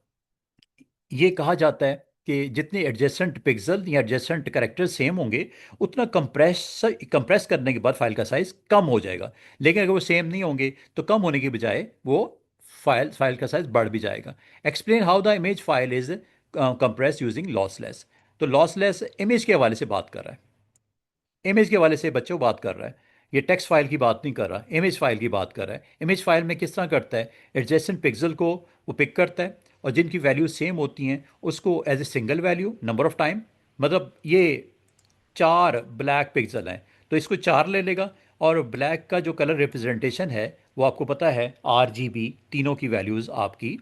ये कहा जाता है कि जितने एडजेसेंट पिक्सल या एडजेसेंट कैरेक्टर सेम होंगे, उतना कंप्रेस करने के बाद फाइल का साइज कम हो जाएगा। लेकिन अगर वो सेम नहीं होंगे तो कम होने के बजाय वो फाइल का साइज बढ़ भी जाएगा। Explain how the image file is compress using lossless. तो लॉसलेस इमेज के हवाले से बात कर रहा है, इमेज के वाले से बच्चों बात कर रहा है। ये टेक्स्ट फाइल की बात नहीं कर रहा, इमेज फाइल की बात कर रहा है। इमेज फाइल में किस तरह करता है, एडजेसेंट पिक्सल को वो पिक करता है और जिनकी वैल्यू सेम होती हैं उसको as a single value number of time, मतलब ये 4 ब्लैक पिक्सल हैं तो इसको 4 ले लेगा, और ब्लैक का जो कलर रिप्रेजेंटेशन है वो आपको पता है RGB, तीनों की वैल्यूज़ आपकी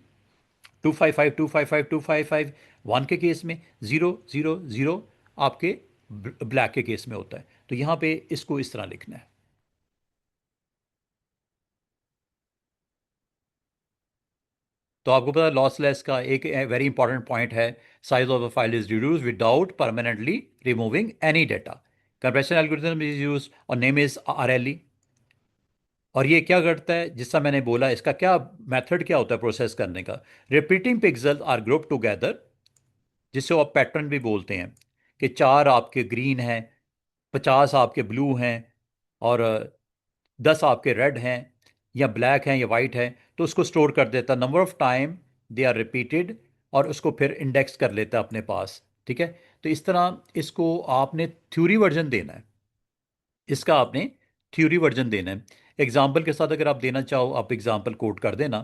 255 255 255, 1 के केस में 0 0 0 आपके ब्लैक के केस में होता है। तो यहाँ पे इसको इस तरह लिखना है। तो आपको पता है लॉसलेस का एक वेरी इंपॉर्टेंट पॉइंट है, size of the file is reduce without permanently removing any data. Compression algorithm is use और नेम इज RLE। और ये क्या करता है, जिसका मैंने बोला, इसका क्या मेथड क्या होता है प्रोसेस करने का। Repeating pixel are group together, जिससे आप पैटर्न भी बोलते हैं, कि 4 आपके ग्रीन हैं, 50 आपके ब्लू हैं, और 10 आपके रेड हैं, या ब्लैक हैं, या वाइट हैं, तो उसको स्टोर कर देता number of time they are repeated, और उसको फिर इंडेक्स कर लेता अपने पास। ठीक है। तो इस तरह इसको आपने थ्योरी वर्जन देना है, इसका आपने थ्योरी वर्जन देना है। एग्जाम्पल के साथ अगर आप देना चाहो, आप एग्जाम्पल कोट कर देना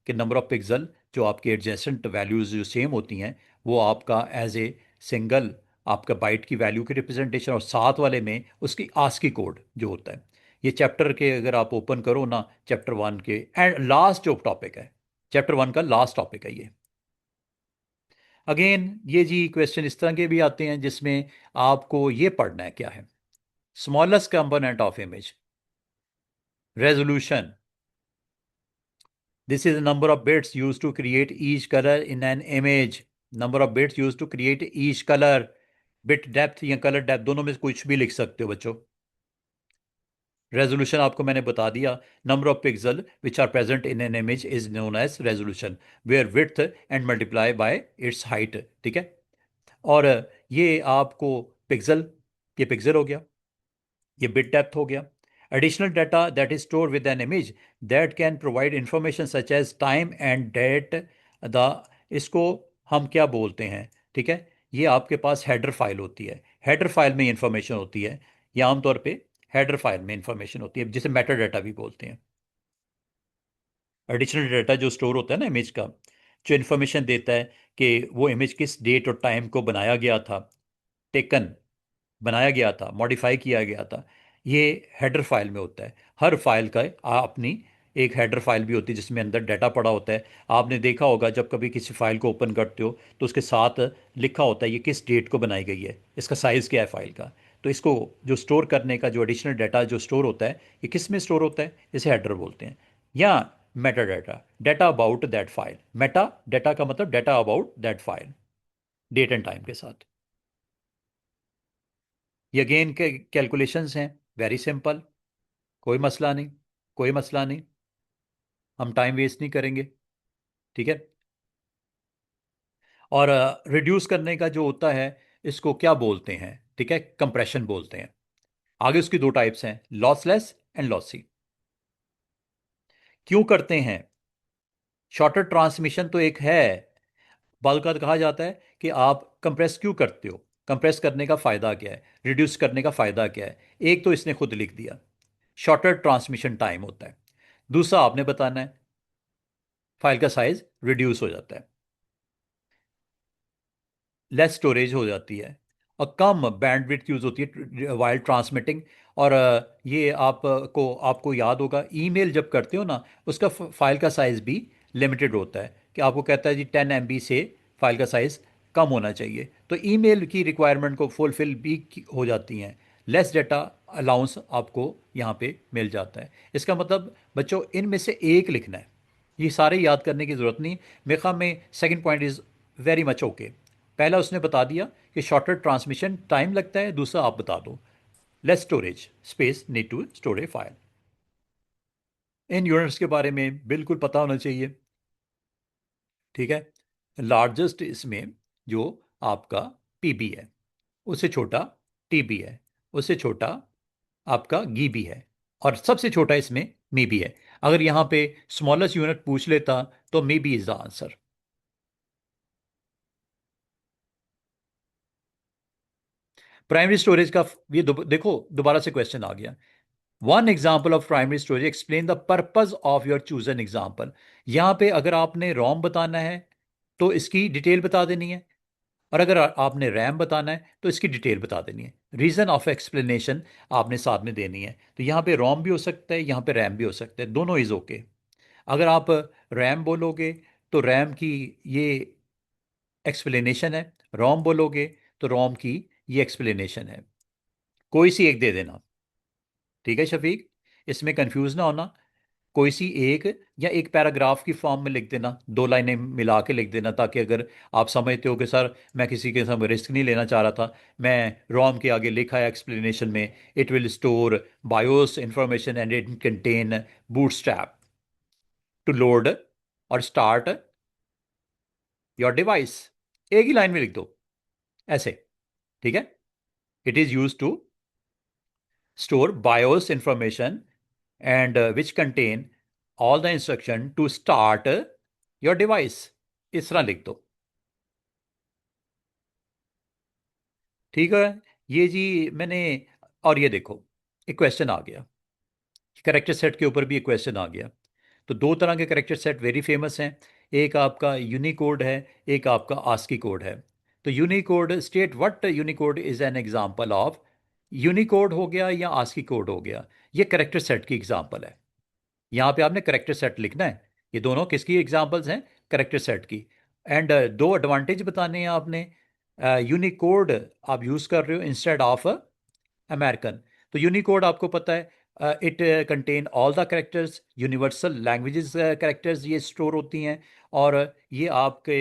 कि नंबर ऑफ पिक्सल जो आपके एडजेसेंट वैल्यूज जो सेम होती हैं, वो आपका एज ए सिंगल आपका बाइट की वैल्यू की रिप्रेजेंटेशन, और साथ वाले में उसकी आस्की कोड जो होता है। ये चैप्टर के अगर आप ओपन करो ना, चैप्टर 1 के एंड लास्ट जो टॉपिक है, चैप्टर 1 का लास्ट टॉपिक है ये। अगेन ये जी क्वेश्चन इस तरह के भी आते हैं जिसमें आपको ये पढ़ना है क्या है, smallest component of image, resolution. This is the number of bits used to create each color in an image. Number of bits used to create each color. Bit depth या color depth दोनों में से कुछ भी लिख सकते हो बच्चों। रेजोल्यूशन आपको मैंने बता दिया, number of pixel which are present in an image is known as resolution, where width and multiply by its height. ठीक है। और ये आपको पिक्सल, ये पिक्सल हो गया, ये बिट डेप्थ हो गया। Additional data that is store with an image that can provide information such as time and date the, इसको हम क्या बोलते हैं? ठीक है। ये आपके पास हेडर फाइल होती है, हेडर फाइल में इंफॉर्मेशन होती है, या आमतौर पे हेडर फाइल में इंफॉर्मेशन होती है, जिसे मेटा डाटा भी बोलते हैं। एडिशनल डाटा जो स्टोर होता है ना इमेज का, जो इंफॉर्मेशन देता है कि वो इमेज किस डेट और टाइम को बनाया गया था, टेकन, बनाया गया था, मॉडिफाई किया गया था, ये हेडर फाइल में होता है। हर फाइल का अपनी एक हेडर फाइल भी होती है जिसमें अंदर डाटा पड़ा होता है। आपने देखा होगा जब कभी किसी फाइल को ओपन करते हो तो उसके साथ लिखा होता है ये किस डेट को बनाई गई है, इसका साइज़ क्या है फाइल का। तो इसको जो स्टोर करने का जो एडिशनल डाटा जो स्टोर होता है, ये किस में स्टोर होता है? इसे हेडर बोलते हैं, या meta data, data about that file. Meta data का मतलब data about that file, date and time के साथ। ये अगेन के कैलकुलेशंस हैं, वेरी सिंपल, कोई मसला नहीं, कोई मसला नहीं, हम टाइम वेस्ट नहीं करेंगे। ठीक है। और रिड्यूस करने का जो होता है, इसको क्या बोलते हैं? ठीक है, कंप्रेशन बोलते हैं। आगे उसकी दो टाइप्स हैं, लॉसलेस एंड लॉसी। क्यों करते हैं? शॉर्टर ट्रांसमिशन तो एक है, बालकात कहा जाता है कि आप कंप्रेस क्यों करते हो, कंप्रेस करने का फायदा क्या है, रिड्यूस करने का फायदा क्या है। एक तो इसने खुद लिख दिया, शॉर्टर ट्रांसमिशन टाइम होता है। दूसरा आपने बताना है, फाइल का साइज रिड्यूस हो जाता है, लेस स्टोरेज हो जाती है, और कम बैंडविड्थ यूज होती है वाइल ट्रांसमिटिंग। और ये आपको आपको याद होगा, ईमेल जब करते हो ना, उसका फाइल का साइज भी लिमिटेड होता है, कि आपको कहता है जी 10 MB से फाइल का साइज कम होना चाहिए, तो ईमेल की रिक्वायरमेंट को फुलफिल भी हो जाती हैं। लेस डाटा अलाउंस आपको यहाँ पे मिल जाता है। इसका मतलब बच्चों इनमें से एक लिखना है, ये सारे याद करने की ज़रूरत नहीं। मेरे ख्याल में second point is very much okay. पहला उसने बता दिया कि शॉर्टर ट्रांसमिशन टाइम लगता है, दूसरा आप बता दो less storage space need to store a file. इन यूनिट्स के बारे में बिल्कुल पता होना चाहिए। ठीक है। लार्जेस्ट इसमें जो आपका पीबी है, उससे छोटा टीबी है, उससे छोटा आपका गीबी है, और सबसे छोटा इसमें मी भी है। अगर यहां पे स्मॉलेस्ट यूनिट पूछ लेता तो may be is the answer. Primary storage का ये देखो दोबारा से क्वेश्चन आ गया। One example of primary storage, explain the purpose of your chosen example. यहां पे अगर आपने रोम बताना है तो इसकी डिटेल बता देनी है, और अगर आपने रैम बताना है तो इसकी डिटेल बता देनी है। रीजन ऑफ एक्सप्लेनेशन आपने साथ में देनी है। तो यहाँ पे रोम भी हो सकता है, यहाँ पे रैम भी हो सकता है, दोनों इज ओके। अगर आप रैम बोलोगे तो रैम की ये एक्सप्लेनेशन है, रोम बोलोगे तो रोम की ये एक्सप्लेनेशन है। कोई सी एक दे देना। ठीक है शफीक, इसमें कंफ्यूज ना होना। कोई सी एक, या एक पैराग्राफ की फॉर्म में लिख देना, दो लाइनें मिला के लिख देना, ताकि अगर आप समझते हो कि सर मैं किसी के साथ रिस्क नहीं लेना चाह रहा था, मैं रोम के आगे लिखा है एक्सप्लेनेशन में, it will store BIOS information and it contain bootstrap to load और स्टार्ट योर डिवाइस। एक ही लाइन में लिख दो ऐसे। ठीक है, it is use to store BIOS information and which contain all the instruction to start your device. इस तरह लिख दो। ठीक है, ये जी मैंने, और ये देखो एक क्वेश्चन आ गया, करेक्टर सेट के ऊपर भी एक क्वेश्चन आ गया। तो दो तरह के करेक्टर सेट वेरी फेमस हैं, एक आपका यूनिकोड है, एक आपका आस्की कोड है। तो Unicode, state what Unicode is an example of. Unicode हो गया या आस्की कोड हो गया, ये करेक्टर सेट की एग्जांपल है। यहाँ पे आपने करेक्टर सेट लिखना है। ये दोनों किसकी एग्जांपल्स हैं? करेक्टर सेट की। एंड दो एडवांटेज बताने हैं आपने। यूनिकोड आप यूज कर रहे हो इंस्टेड ऑफ अमेरिकन। तो यूनिकोड आपको पता है, it contain all the characters, universal languages characters ये स्टोर होती हैं। और ये आपके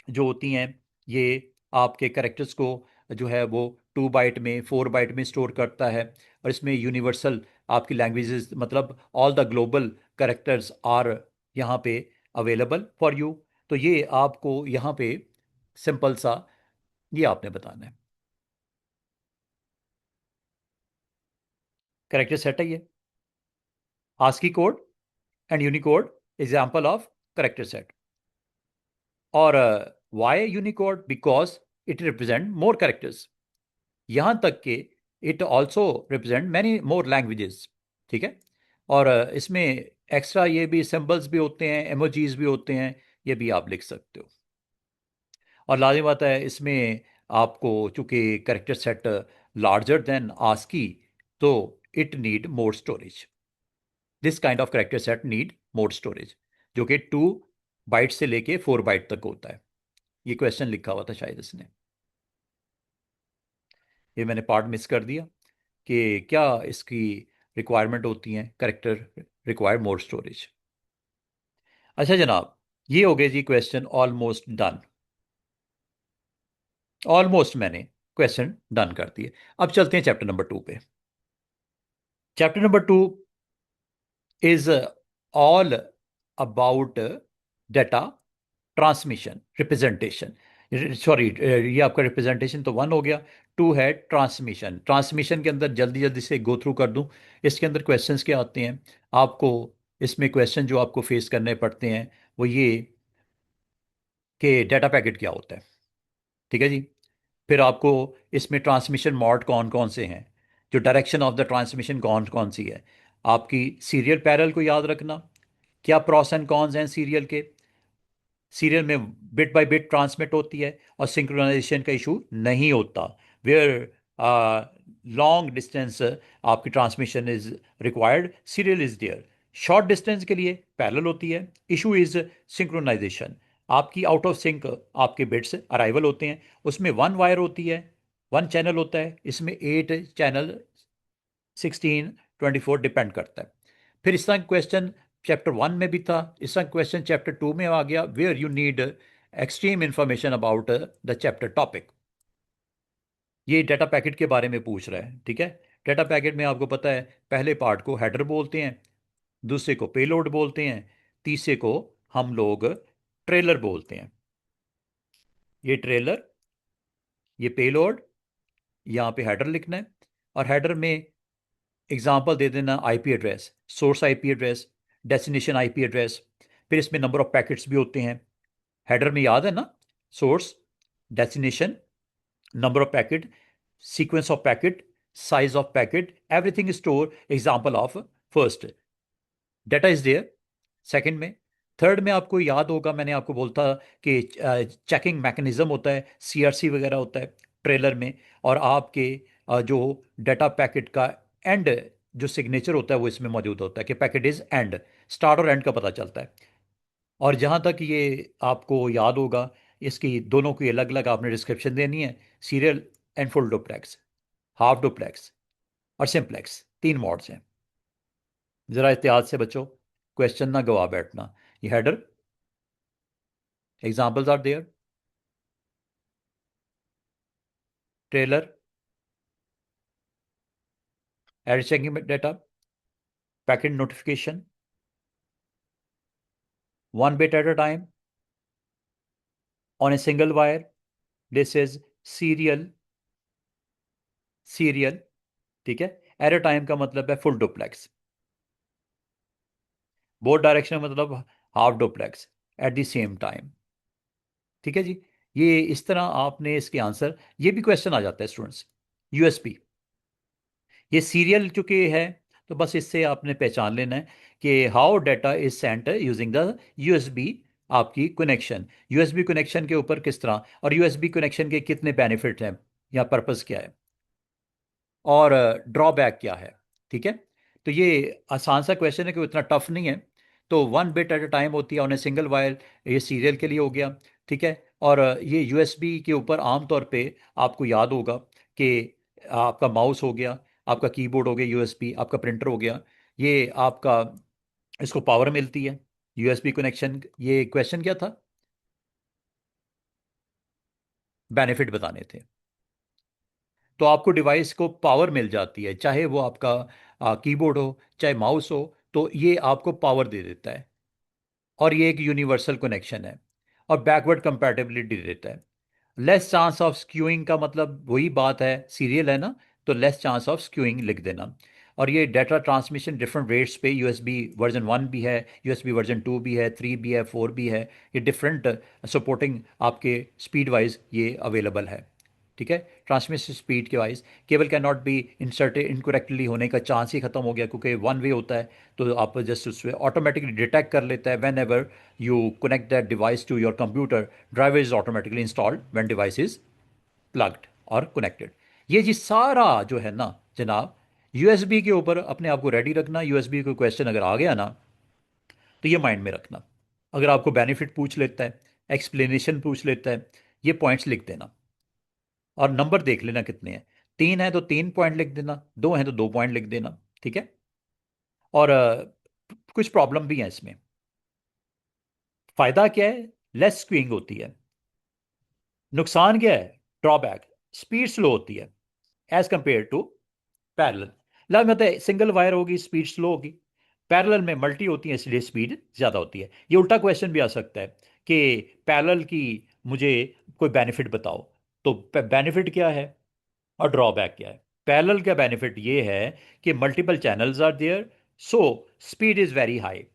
जो होती हैं, ये आपके करेक्टर्स को जो है वो 2 बाइट में, 4 बाइट में स्टोर करता है। और इसमें यूनिवर्सल आपकी लैंग्वेजेस, मतलब all the global characters are यहाँ पे अवेलेबल फॉर यू। तो ये आपको यहाँ पे सिंपल सा ये आपने बताना है। करेक्टर सेट है ये, ASCII code and Unicode example of character set. और why Unicode? Because it represent more characters. यहां तक कि it also represent many more languages. ठीक है, और इसमें एक्स्ट्रा ये भी सिंबल्स भी होते हैं, एमोजीज भी होते हैं, ये भी आप लिख सकते हो। और लाजिम बात है इसमें आपको, चूंकि character set larger than ASCII, तो it need more storage. This kind of character set need more storage, जो कि 2 बाइट से लेके 4 बाइट तक होता है। ये क्वेश्चन लिखा हुआ था शायद इसने, ये मैंने पार्ट मिस कर दिया कि क्या इसकी रिक्वायरमेंट होती है। Character require more storage. अच्छा जनाब, ये हो गए जी क्वेश्चन ऑलमोस्ट डन। ऑलमोस्ट मैंने क्वेश्चन डन कर दिए। अब चलते हैं चैप्टर नंबर 2 पे। Chapter number 2 is all about data transmission representation. Sorry, ये आपका रिप्रेजेंटेशन तो 1 हो गया। 2 है ट्रांसमिशन। ट्रांसमिशन के अंदर जल्दी जल्दी से गो थ्रू कर दूं। इसके अंदर क्वेश्चंस क्या आते हैं आपको? इसमें क्वेश्चन जो आपको फेस करने पड़ते हैं वो ये कि डेटा पैकेट क्या होता है। ठीक है जी। फिर आपको इसमें ट्रांसमिशन मोड कौन कौन से हैं, जो डायरेक्शन ऑफ द ट्रांसमिशन कौन कौन सी है, आपकी सीरियल पैरेलल को याद रखना, क्या प्रॉस एंड कॉन्स हैं सीरियल के। सीरियल में बिट बाय बिट ट्रांसमिट होती है और सिंक्रोनाइजेशन का इशू नहीं होता। वेयर लॉन्ग डिस्टेंस आपकी transmission is required, serial is there. Short distance के लिए पैरेलल होती है। Issue is synchronisation. आपकी आउट ऑफ सिंक आपके बिट्स अराइवल होते हैं, उसमें 1 वायर होती है, 1 चैनल होता है, इसमें 8 चैनल, 16, 24 डिपेंड करता है। फिर इस तरह क्वेश्चन चैप्टर 1 में भी था, इस तरह क्वेश्चन चैप्टर 2 में आ गया, where you need extreme information about the chapter topic. ये डाटा पैकेट के बारे में पूछ रहा है। ठीक है, डाटा पैकेट में आपको पता है पहले पार्ट को हेडर बोलते हैं, दूसरे को पेलोड बोलते हैं, तीसरे को हम लोग ट्रेलर बोलते हैं। ये ट्रेलर, ये पेलोड, यहाँ पे हेडर लिखना है। और हेडर में एग्जाम्पल दे देना, IP address, source IP address, destination IP address. फिर इसमें नंबर ऑफ पैकेट्स भी होते हैं। हेडर में याद है ना, source, destination, number of packet, sequence of packet, size of packet, everything store. Example of first, data is there. Second में, थर्ड में आपको याद होगा मैंने आपको बोलता कि चेकिंग मैकेनिज्म होता है, सीआरसी वगैरह होता है ट्रेलर में। और आपके जो डाटा पैकेट का एंड जो सिग्नेचर होता है वो इसमें मौजूद होता है कि पैकेट इज एंड, स्टार्ट और एंड का पता चलता है। और जहाँ तक ये आपको याद होगा, इसकी दोनों की अलग अलग आपने डिस्क्रिप्शन देनी है, serial and full duplex, half duplex और सिंप्लेक्स, 3 मोड्स हैं। ज़रा एहतियात से बचो, क्वेश्चन ना गवा बैठना। ये header, examples are there, trailer, add checking data, packet notification, 1 bit at a time on a single wire, this is serial serial, ठीक है। एट अ टाइम का मतलब है फुल डुप्लेक्स। बोथ डायरेक्शन मतलब half duplex at the same time. ठीक है जी। ये इस तरह आपने इसके आंसर, ये भी क्वेश्चन आ जाता है स्टूडेंट्स। यूएसबी, ये सीरियल चूंकि है, तो बस इससे आपने पहचान लेना है कि how data is sent using the USB. आपकी कनेक्शन, यूएसबी कनेक्शन के ऊपर किस तरह, और यूएसबी कनेक्शन के कितने बेनिफिट हैं या पर्पस क्या है, और ड्रॉबैक क्या है। ठीक है। तो ये आसान सा क्वेश्चन है कि इतना टफ नहीं है। तो one bit at a time होती है ऑन ए सिंगल वायर, ये सीरियल के लिए हो गया। ठीक है। और ये यूएसबी के ऊपर आमतौर पे आपको याद होगा कि आपका माउस हो गया, आपका कीबोर्ड हो गया, यूएसबी आपका प्रिंटर हो गया, ये आपका, इसको पावर मिलती है यूएसबी कनेक्शन। ये क्वेश्चन क्या था, बेनिफिट बताने थे। तो आपको डिवाइस को पावर मिल जाती है, चाहे वो आपका कीबोर्ड हो चाहे माउस हो, तो ये आपको पावर दे देता है। और ये एक यूनिवर्सल कनेक्शन है, और बैकवर्ड कंपैटिबिलिटी देता है। लेस चांस ऑफ स्क्यूइंग का मतलब वही बात है, सीरियल है ना, तो लेस चांस ऑफ स्क्यूइंग लिख देना। और ये डाटा ट्रांसमिशन डिफरेंट रेट्स पे, यूएसबी वर्जन 1 भी है, यूएसबी वर्जन 2 भी है, 3 भी है, 4 भी है। ये डिफरेंट सपोर्टिंग आपके स्पीड वाइज ये अवेलेबल है। ठीक है। ट्रांसमिशन स्पीड के wise cable can not be inserted incorrectly होने का चांस ही खत्म हो गया, क्योंकि वन वे होता है। तो आप जस्ट उसमें ऑटोमेटिकली डिटेक्ट कर लेता है whenever you connect that device to your computer, driver is automatically installed when device is plugged और कनेक्टेड। ये जी सारा जो है ना जनाब, यूएसबी के ऊपर अपने आप को रेडी रखना। यूएसबी को क्वेश्चन अगर आ गया ना, तो ये माइंड में रखना। अगर आपको बेनिफिट पूछ लेता है, एक्सप्लेनेशन पूछ लेता है, ये पॉइंट्स लिख देना, और नंबर देख लेना कितने हैं। 3 है तो 3 पॉइंट लिख देना, 2 है तो 2 पॉइंट लिख देना। ठीक है। और कुछ प्रॉब्लम भी है इसमें। फायदा क्या है, लेस स्क्विंग होती है। नुकसान क्या है, ड्रॉबैक, स्पीड स्लो होती है एज कंपेयर टू पैरेलल। लाभ मतलब है सिंगल वायर होगी स्पीड स्लो होगी, पैरेलल में मल्टी होती है इसलिए स्पीड ज़्यादा होती है। ये उल्टा क्वेश्चन भी आ सकता है कि पैरेलल की मुझे कोई बेनिफिट बताओ, तो बेनिफिट क्या है और ड्रॉबैक क्या है। पैरेलल का बेनिफिट ये है कि multiple channels are there, so speed is very high.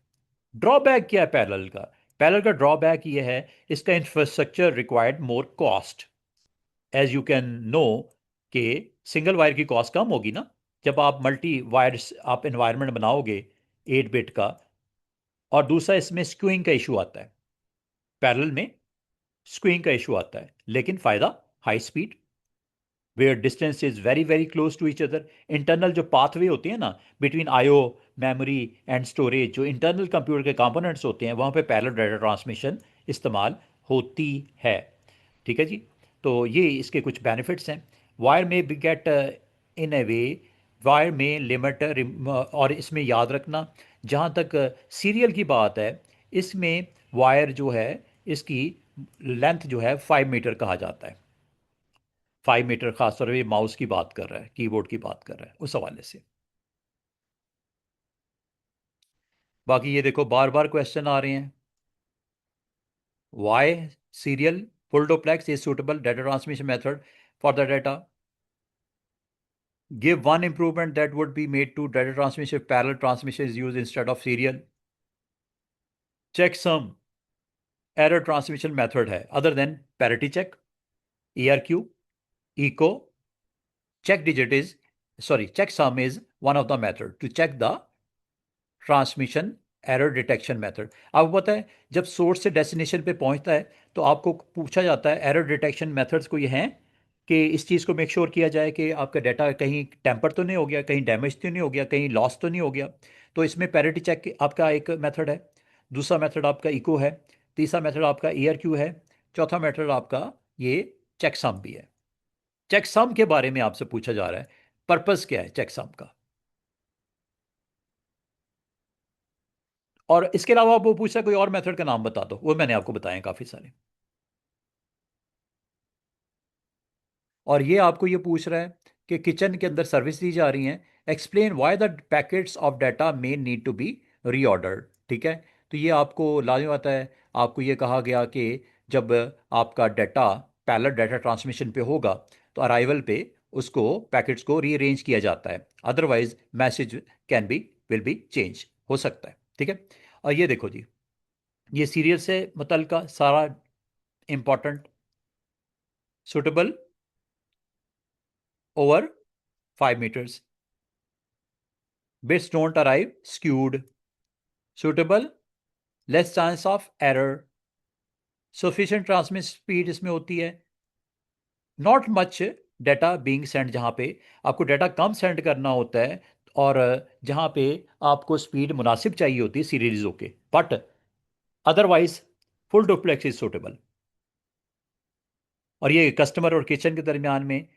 Drawback क्या है पैरेलल का, पैरेलल का ड्रॉबैक ये है, इसका infrastructure required more cost. As you can know कि सिंगल वायर की कॉस्ट कम होगी ना, जब आप मल्टी वायर आप एनवायरनमेंट बनाओगे 8 बिट का। और दूसरा इसमें स्क्यूइंग का इशू आता है, पैरेलल में स्क्यूइंग का इशू आता है। लेकिन फ़ायदा high speed, where distance is very very close to each other. Internal जो पाथवे होती है ना between IO, memory and storage, जो इंटरनल कंप्यूटर के कंपोनेंट्स होते हैं, वहाँ पे पैरेलल डाटा ट्रांसमिशन इस्तेमाल होती है। ठीक है जी। तो ये इसके कुछ बेनिफिट्स हैं। वायर में be get in a way, wire में लिमिट, और इसमें याद रखना, जहाँ तक सीरियल की बात है, इसमें वायर जो है इसकी लेंथ जो है 5 मीटर कहा जाता है। 5 मीटर, खासतौर पर माउस की बात कर रहा है, कीबोर्ड की बात कर रहा है उस हवाले से। बाकी ये देखो बार बार क्वेश्चन आ रहे हैं। Why serial full duplex is suitable data transmission method for the data. Give one improvement that would be made to data transmission if parallel transmission is used instead of serial. Checksum error transmission method है other than parity check, ARQ, echo, check digit is, sorry, checksum is one of the method to check the transmission error detection method. आपको पता है जब source से destination पे पहुंचता है, तो आपको पूछा जाता है एरर डिटेक्शन मेथड्स कोई हैं कि इस चीज़ को मेक श्योर किया जाए कि आपका डाटा कहीं टेम्पर तो नहीं हो गया, कहीं डैमेज तो नहीं हो गया, कहीं लॉस तो नहीं हो गया। तो इसमें पैरिटी चेक आपका एक मेथड है, दूसरा मेथड आपका इको है, तीसरा मेथड आपका ARQ है, चौथा मेथड आपका ये चेकसम भी है। चेकसम के बारे में आपसे पूछा जा रहा है, पर्पस क्या है चेकसम का। और इसके अलावा वो पूछा कोई और मेथड का नाम बता दो, वो मैंने आपको बताए काफ़ी सारे। और ये आपको ये पूछ रहा है कि किचन के अंदर सर्विस दी जा रही है, explain why the packets of data may need to be reordered. ठीक है। तो ये आपको लाजमी आता है। आपको ये कहा गया कि जब आपका डाटा पैरेलल डाटा ट्रांसमिशन पे होगा, तो अराइवल पे उसको पैकेट्स को रीअरेंज किया जाता है, otherwise message can be will be change हो सकता है। ठीक है, और ये देखो जी, ये सीरियल से मुतल्लिका सारा important, suitable over 5 meters, bits don't arrive skewed, suitable, less chance of error, sufficient transmit speed इसमें होती है, not much data being send, जहाँ पे आपको डाटा कम सेंड करना होता है और जहाँ पे आपको स्पीड मुनासिब चाहिए होती है सीरीजों के, but otherwise full duplex is suitable. और ये कस्टमर और किचन के दरमियान में,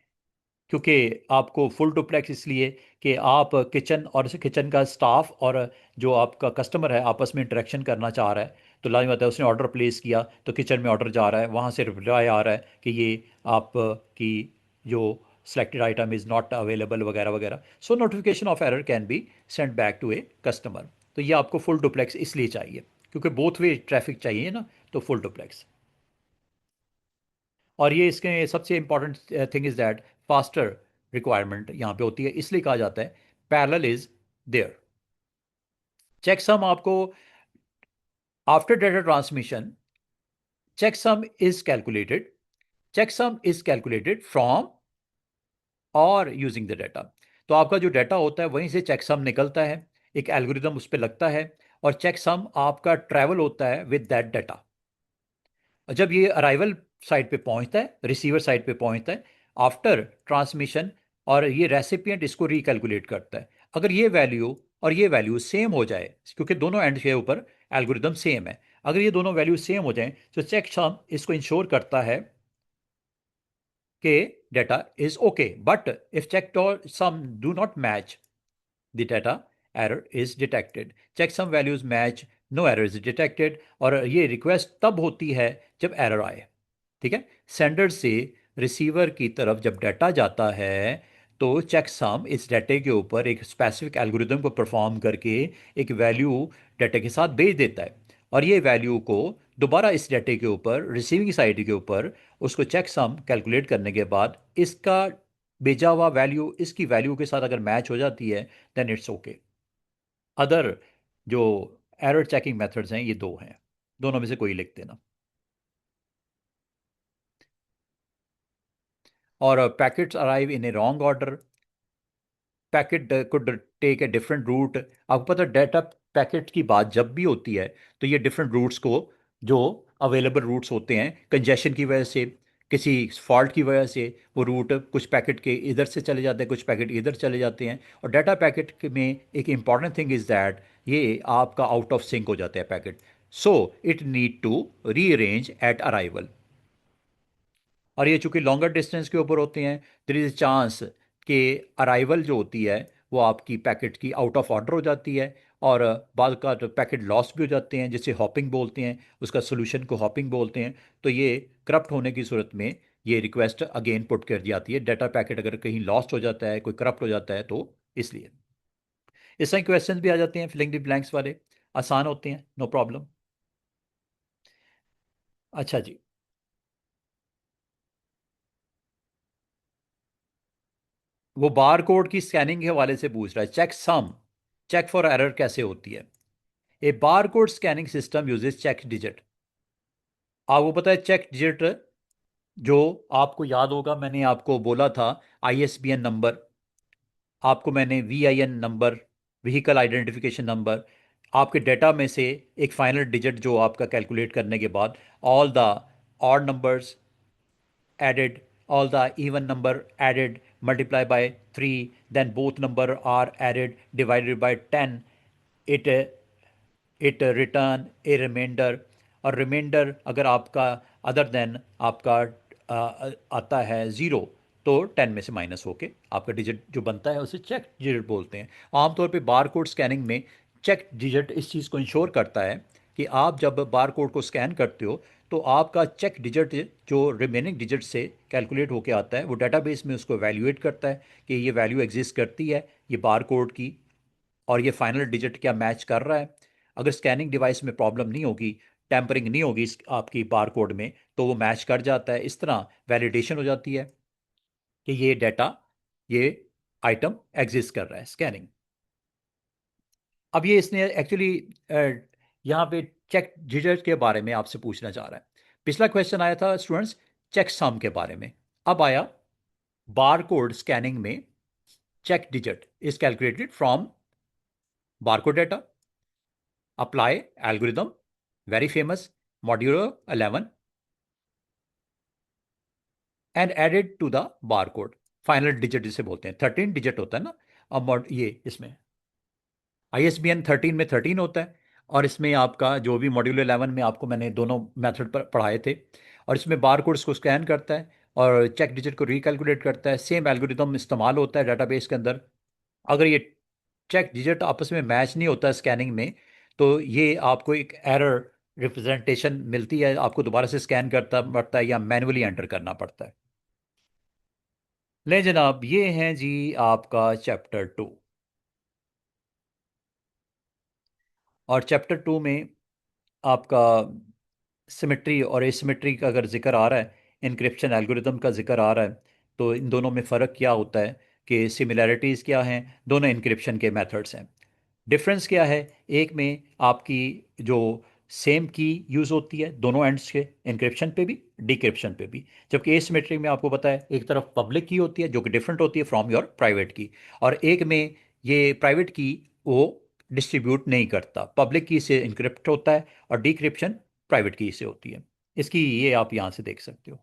क्योंकि आपको फुल डुप्लेक्स इसलिए कि आप किचन और किचन का स्टाफ और जो आपका कस्टमर है आपस में इंटरेक्शन करना चाह रहा है, तो लाजिम बात है उसने ऑर्डर प्लेस किया तो किचन में ऑर्डर जा रहा है, वहाँ से रिप्लाई आ रहा है कि ये आपकी जो selected item is not available वगैरह वगैरह, so notification of error can be send back to a customer. तो ये आपको फुल डुप्लेक्स इसलिए चाहिए क्योंकि बोथ वे ट्रैफिक चाहिए ना, तो फुल डुप्लेक्स। और ये इसके सबसे important thing is that faster requirement यहाँ पे होती है, इसलिए कहा जाता है पैरेलल इज देयर। चेकसम आपको after data transmission, checksum is calculated, checksum is calculated from और यूजिंग द डाटा। तो आपका जो डाटा होता है वहीं से चेकसम निकलता है, एक एल्गोरिदम उस पर लगता है और चेकसम आपका ट्रैवल होता है विद दैट डाटा। जब ये अराइवल साइड पे पहुंचता है, रिसीवर साइड पे पहुंचता है आफ्टर ट्रांसमिशन, और ये रेसिपिएंट इसको रिकैलकुलेट करता है। अगर ये वैल्यू और ये वैल्यू सेम हो जाए, क्योंकि दोनों एंड के ऊपर एल्गोरिदम सेम है, अगर ये दोनों वैल्यू सेम हो जाएं तो चेक सम इसको इंश्योर करता है कि data is okay, but if check sum do not match the data, error is detected, checksum values match, no error is detected। और ये रिक्वेस्ट तब होती है जब एरर आए। ठीक है, सेंडर से रिसीवर की तरफ जब डाटा जाता है तो चेकसम इस डाटे के ऊपर एक स्पेसिफिक एल्गोरिदम को परफॉर्म करके एक वैल्यू डाटे के साथ भेज देता है, और ये वैल्यू को दोबारा इस डाटे के ऊपर रिसीविंग साइड के ऊपर उसको चेकसम कैलकुलेट करने के बाद इसका भेजा हुआ वैल्यू इसकी वैल्यू के साथ अगर मैच हो जाती है देन इट्स ओके। अदर जो एरर चेकिंग मेथड्स हैं ये दो हैं, दोनों में से कोई लिख देना। और packets arrive in a wrong order, packet could take a different route. आपको पता है डाटा पैकेट की बात जब भी होती है तो ये डिफरेंट रूट्स को, जो अवेलेबल रूट्स होते हैं कंजेशन की वजह से, किसी फॉल्ट की वजह से, वो रूट कुछ पैकेट के इधर से चले जाते हैं, कुछ पैकेट इधर चले जाते हैं। और डाटा पैकेट में एक इंपॉर्टेंट थिंग इज़ दैट ये आपका आउट ऑफ सिंक हो जाता है packet, so it need to rearrange at arrival. और ये चूंकि लॉन्गर डिस्टेंस के ऊपर होते हैं, देयर इज चांस कि अराइवल जो होती है वो आपकी पैकेट की आउट ऑफ ऑर्डर हो जाती है, और बाद का तो पैकेट लॉस भी हो जाते हैं, जिसे हॉपिंग बोलते हैं, उसका सोल्यूशन को हॉपिंग बोलते हैं। तो ये करप्ट होने की सूरत में ये रिक्वेस्ट अगेन पुट कर दी जाती है, डाटा पैकेट अगर कहीं लॉस्ट हो जाता है, कोई करप्ट हो जाता है तो इसलिए। इस तरह क्वेश्चन भी आ जाते हैं फिलिंग द ब्लैंक्स वाले, आसान होते हैं, नो प्रॉब्लम। अच्छा जी, वो बार कोड की स्कैनिंग के हवाले से पूछ रहा है, check sum, check for error कैसे होती है। A bar code scanning system uses check digit. आपको पता है चेक डिजिट, जो आपको याद होगा मैंने आपको बोला था आईएसबीएन नंबर, आपको मैंने VIN number, vehicle identification number, आपके डाटा में से एक फाइनल डिजिट जो आपका कैलकुलेट करने के बाद all the odd numbers added, all the even number added, multiply by 3, then both number are added, divided by 10, it return a remainder। और रिमाइंडर अगर आपका अदर देन आपका आता है ज़ीरो, तो 10 में से माइनस होके आपका डिजिट जो बनता है उसे चेक डिजिट बोलते हैं। आमतौर पे बार कोड स्कैनिंग में चेक डिजिट इस चीज़ को इंश्योर करता है कि आप जब बार कोड को स्कैन करते हो तो आपका चेक डिजिट जो रिमेनिंग डिजिट से कैलकुलेट होके आता है वो डाटाबेस में उसको वैल्यूएट करता है कि ये वैल्यू एग्जिस्ट करती है ये बार कोड की, और ये फाइनल डिजिट क्या मैच कर रहा है। अगर स्कैनिंग डिवाइस में प्रॉब्लम नहीं होगी, टैंपरिंग नहीं होगी इस आपकी बार कोड में, तो वो मैच कर जाता है। इस तरह वैलिडेशन हो जाती है कि ये डाटा ये आइटम एग्जिस्ट कर रहा है, स्कैनिंग। अब ये इसने एक्चुअली यहाँ पे चेक डिजिट के बारे में आपसे पूछना चाह रहा है। पिछला क्वेश्चन आया था स्टूडेंट्स चेक सम के बारे में, अब आया बार कोड स्कैनिंग में check digit is calculated from barcode data, apply algorithm, very famous modulo 11, and added to the barcode। Final digit जिसे बोलते हैं 13 डिजिट होता है ना। अब ये इसमें ISBN 13 में 13 होता है, और इसमें आपका जो भी मॉड्यूल 11 में आपको मैंने दोनों मेथड पर पढ़ाए थे, और इसमें बार कोड्स को स्कैन करता है और चेक डिजिट को रिकैलकुलेट करता है। सेम एल्गोरिदम इस्तेमाल होता है डेटाबेस के अंदर। अगर ये चेक डिजिट आपस में मैच नहीं होता स्कैनिंग में, तो ये आपको एक एरर रिप्रेजेंटेशन मिलती है, आपको दोबारा से स्कैन करना पड़ता है या मैन्युअली एंटर करना पड़ता है। ले जनाब, ये हैं जी आपका चैप्टर 2। और चैप्टर 2 में आपका सिमेट्री और एसिमेट्री का अगर जिक्र आ रहा है, इनक्रिप्शन एल्गोरिदम का जिक्र आ रहा है, तो इन दोनों में फ़र्क क्या होता है कि सिमिलैरिटीज़ क्या हैं। दोनों इनक्रिप्शन के मेथड्स हैं। डिफरेंस क्या है, एक में आपकी जो सेम की यूज़ होती है दोनों एंड्स के, इंक्रिप्शन पे भी डिक्रिप्शन पे भी, जबकि एसिमेट्री में आपको पता है एक तरफ पब्लिक की होती है जो कि डिफरेंट होती है फ्रॉम योर प्राइवेट की, और एक में ये प्राइवेट की वो डिस्ट्रीब्यूट नहीं करता, पब्लिक की से इंक्रिप्ट होता है और डिक्रिप्शन प्राइवेट की से होती है। इसकी ये आप यहाँ से देख सकते हो।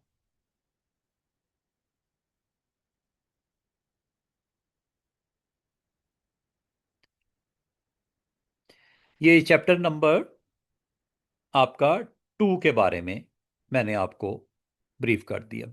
ये चैप्टर नंबर आपका 2 के बारे में मैंने आपको ब्रीफ कर दिया।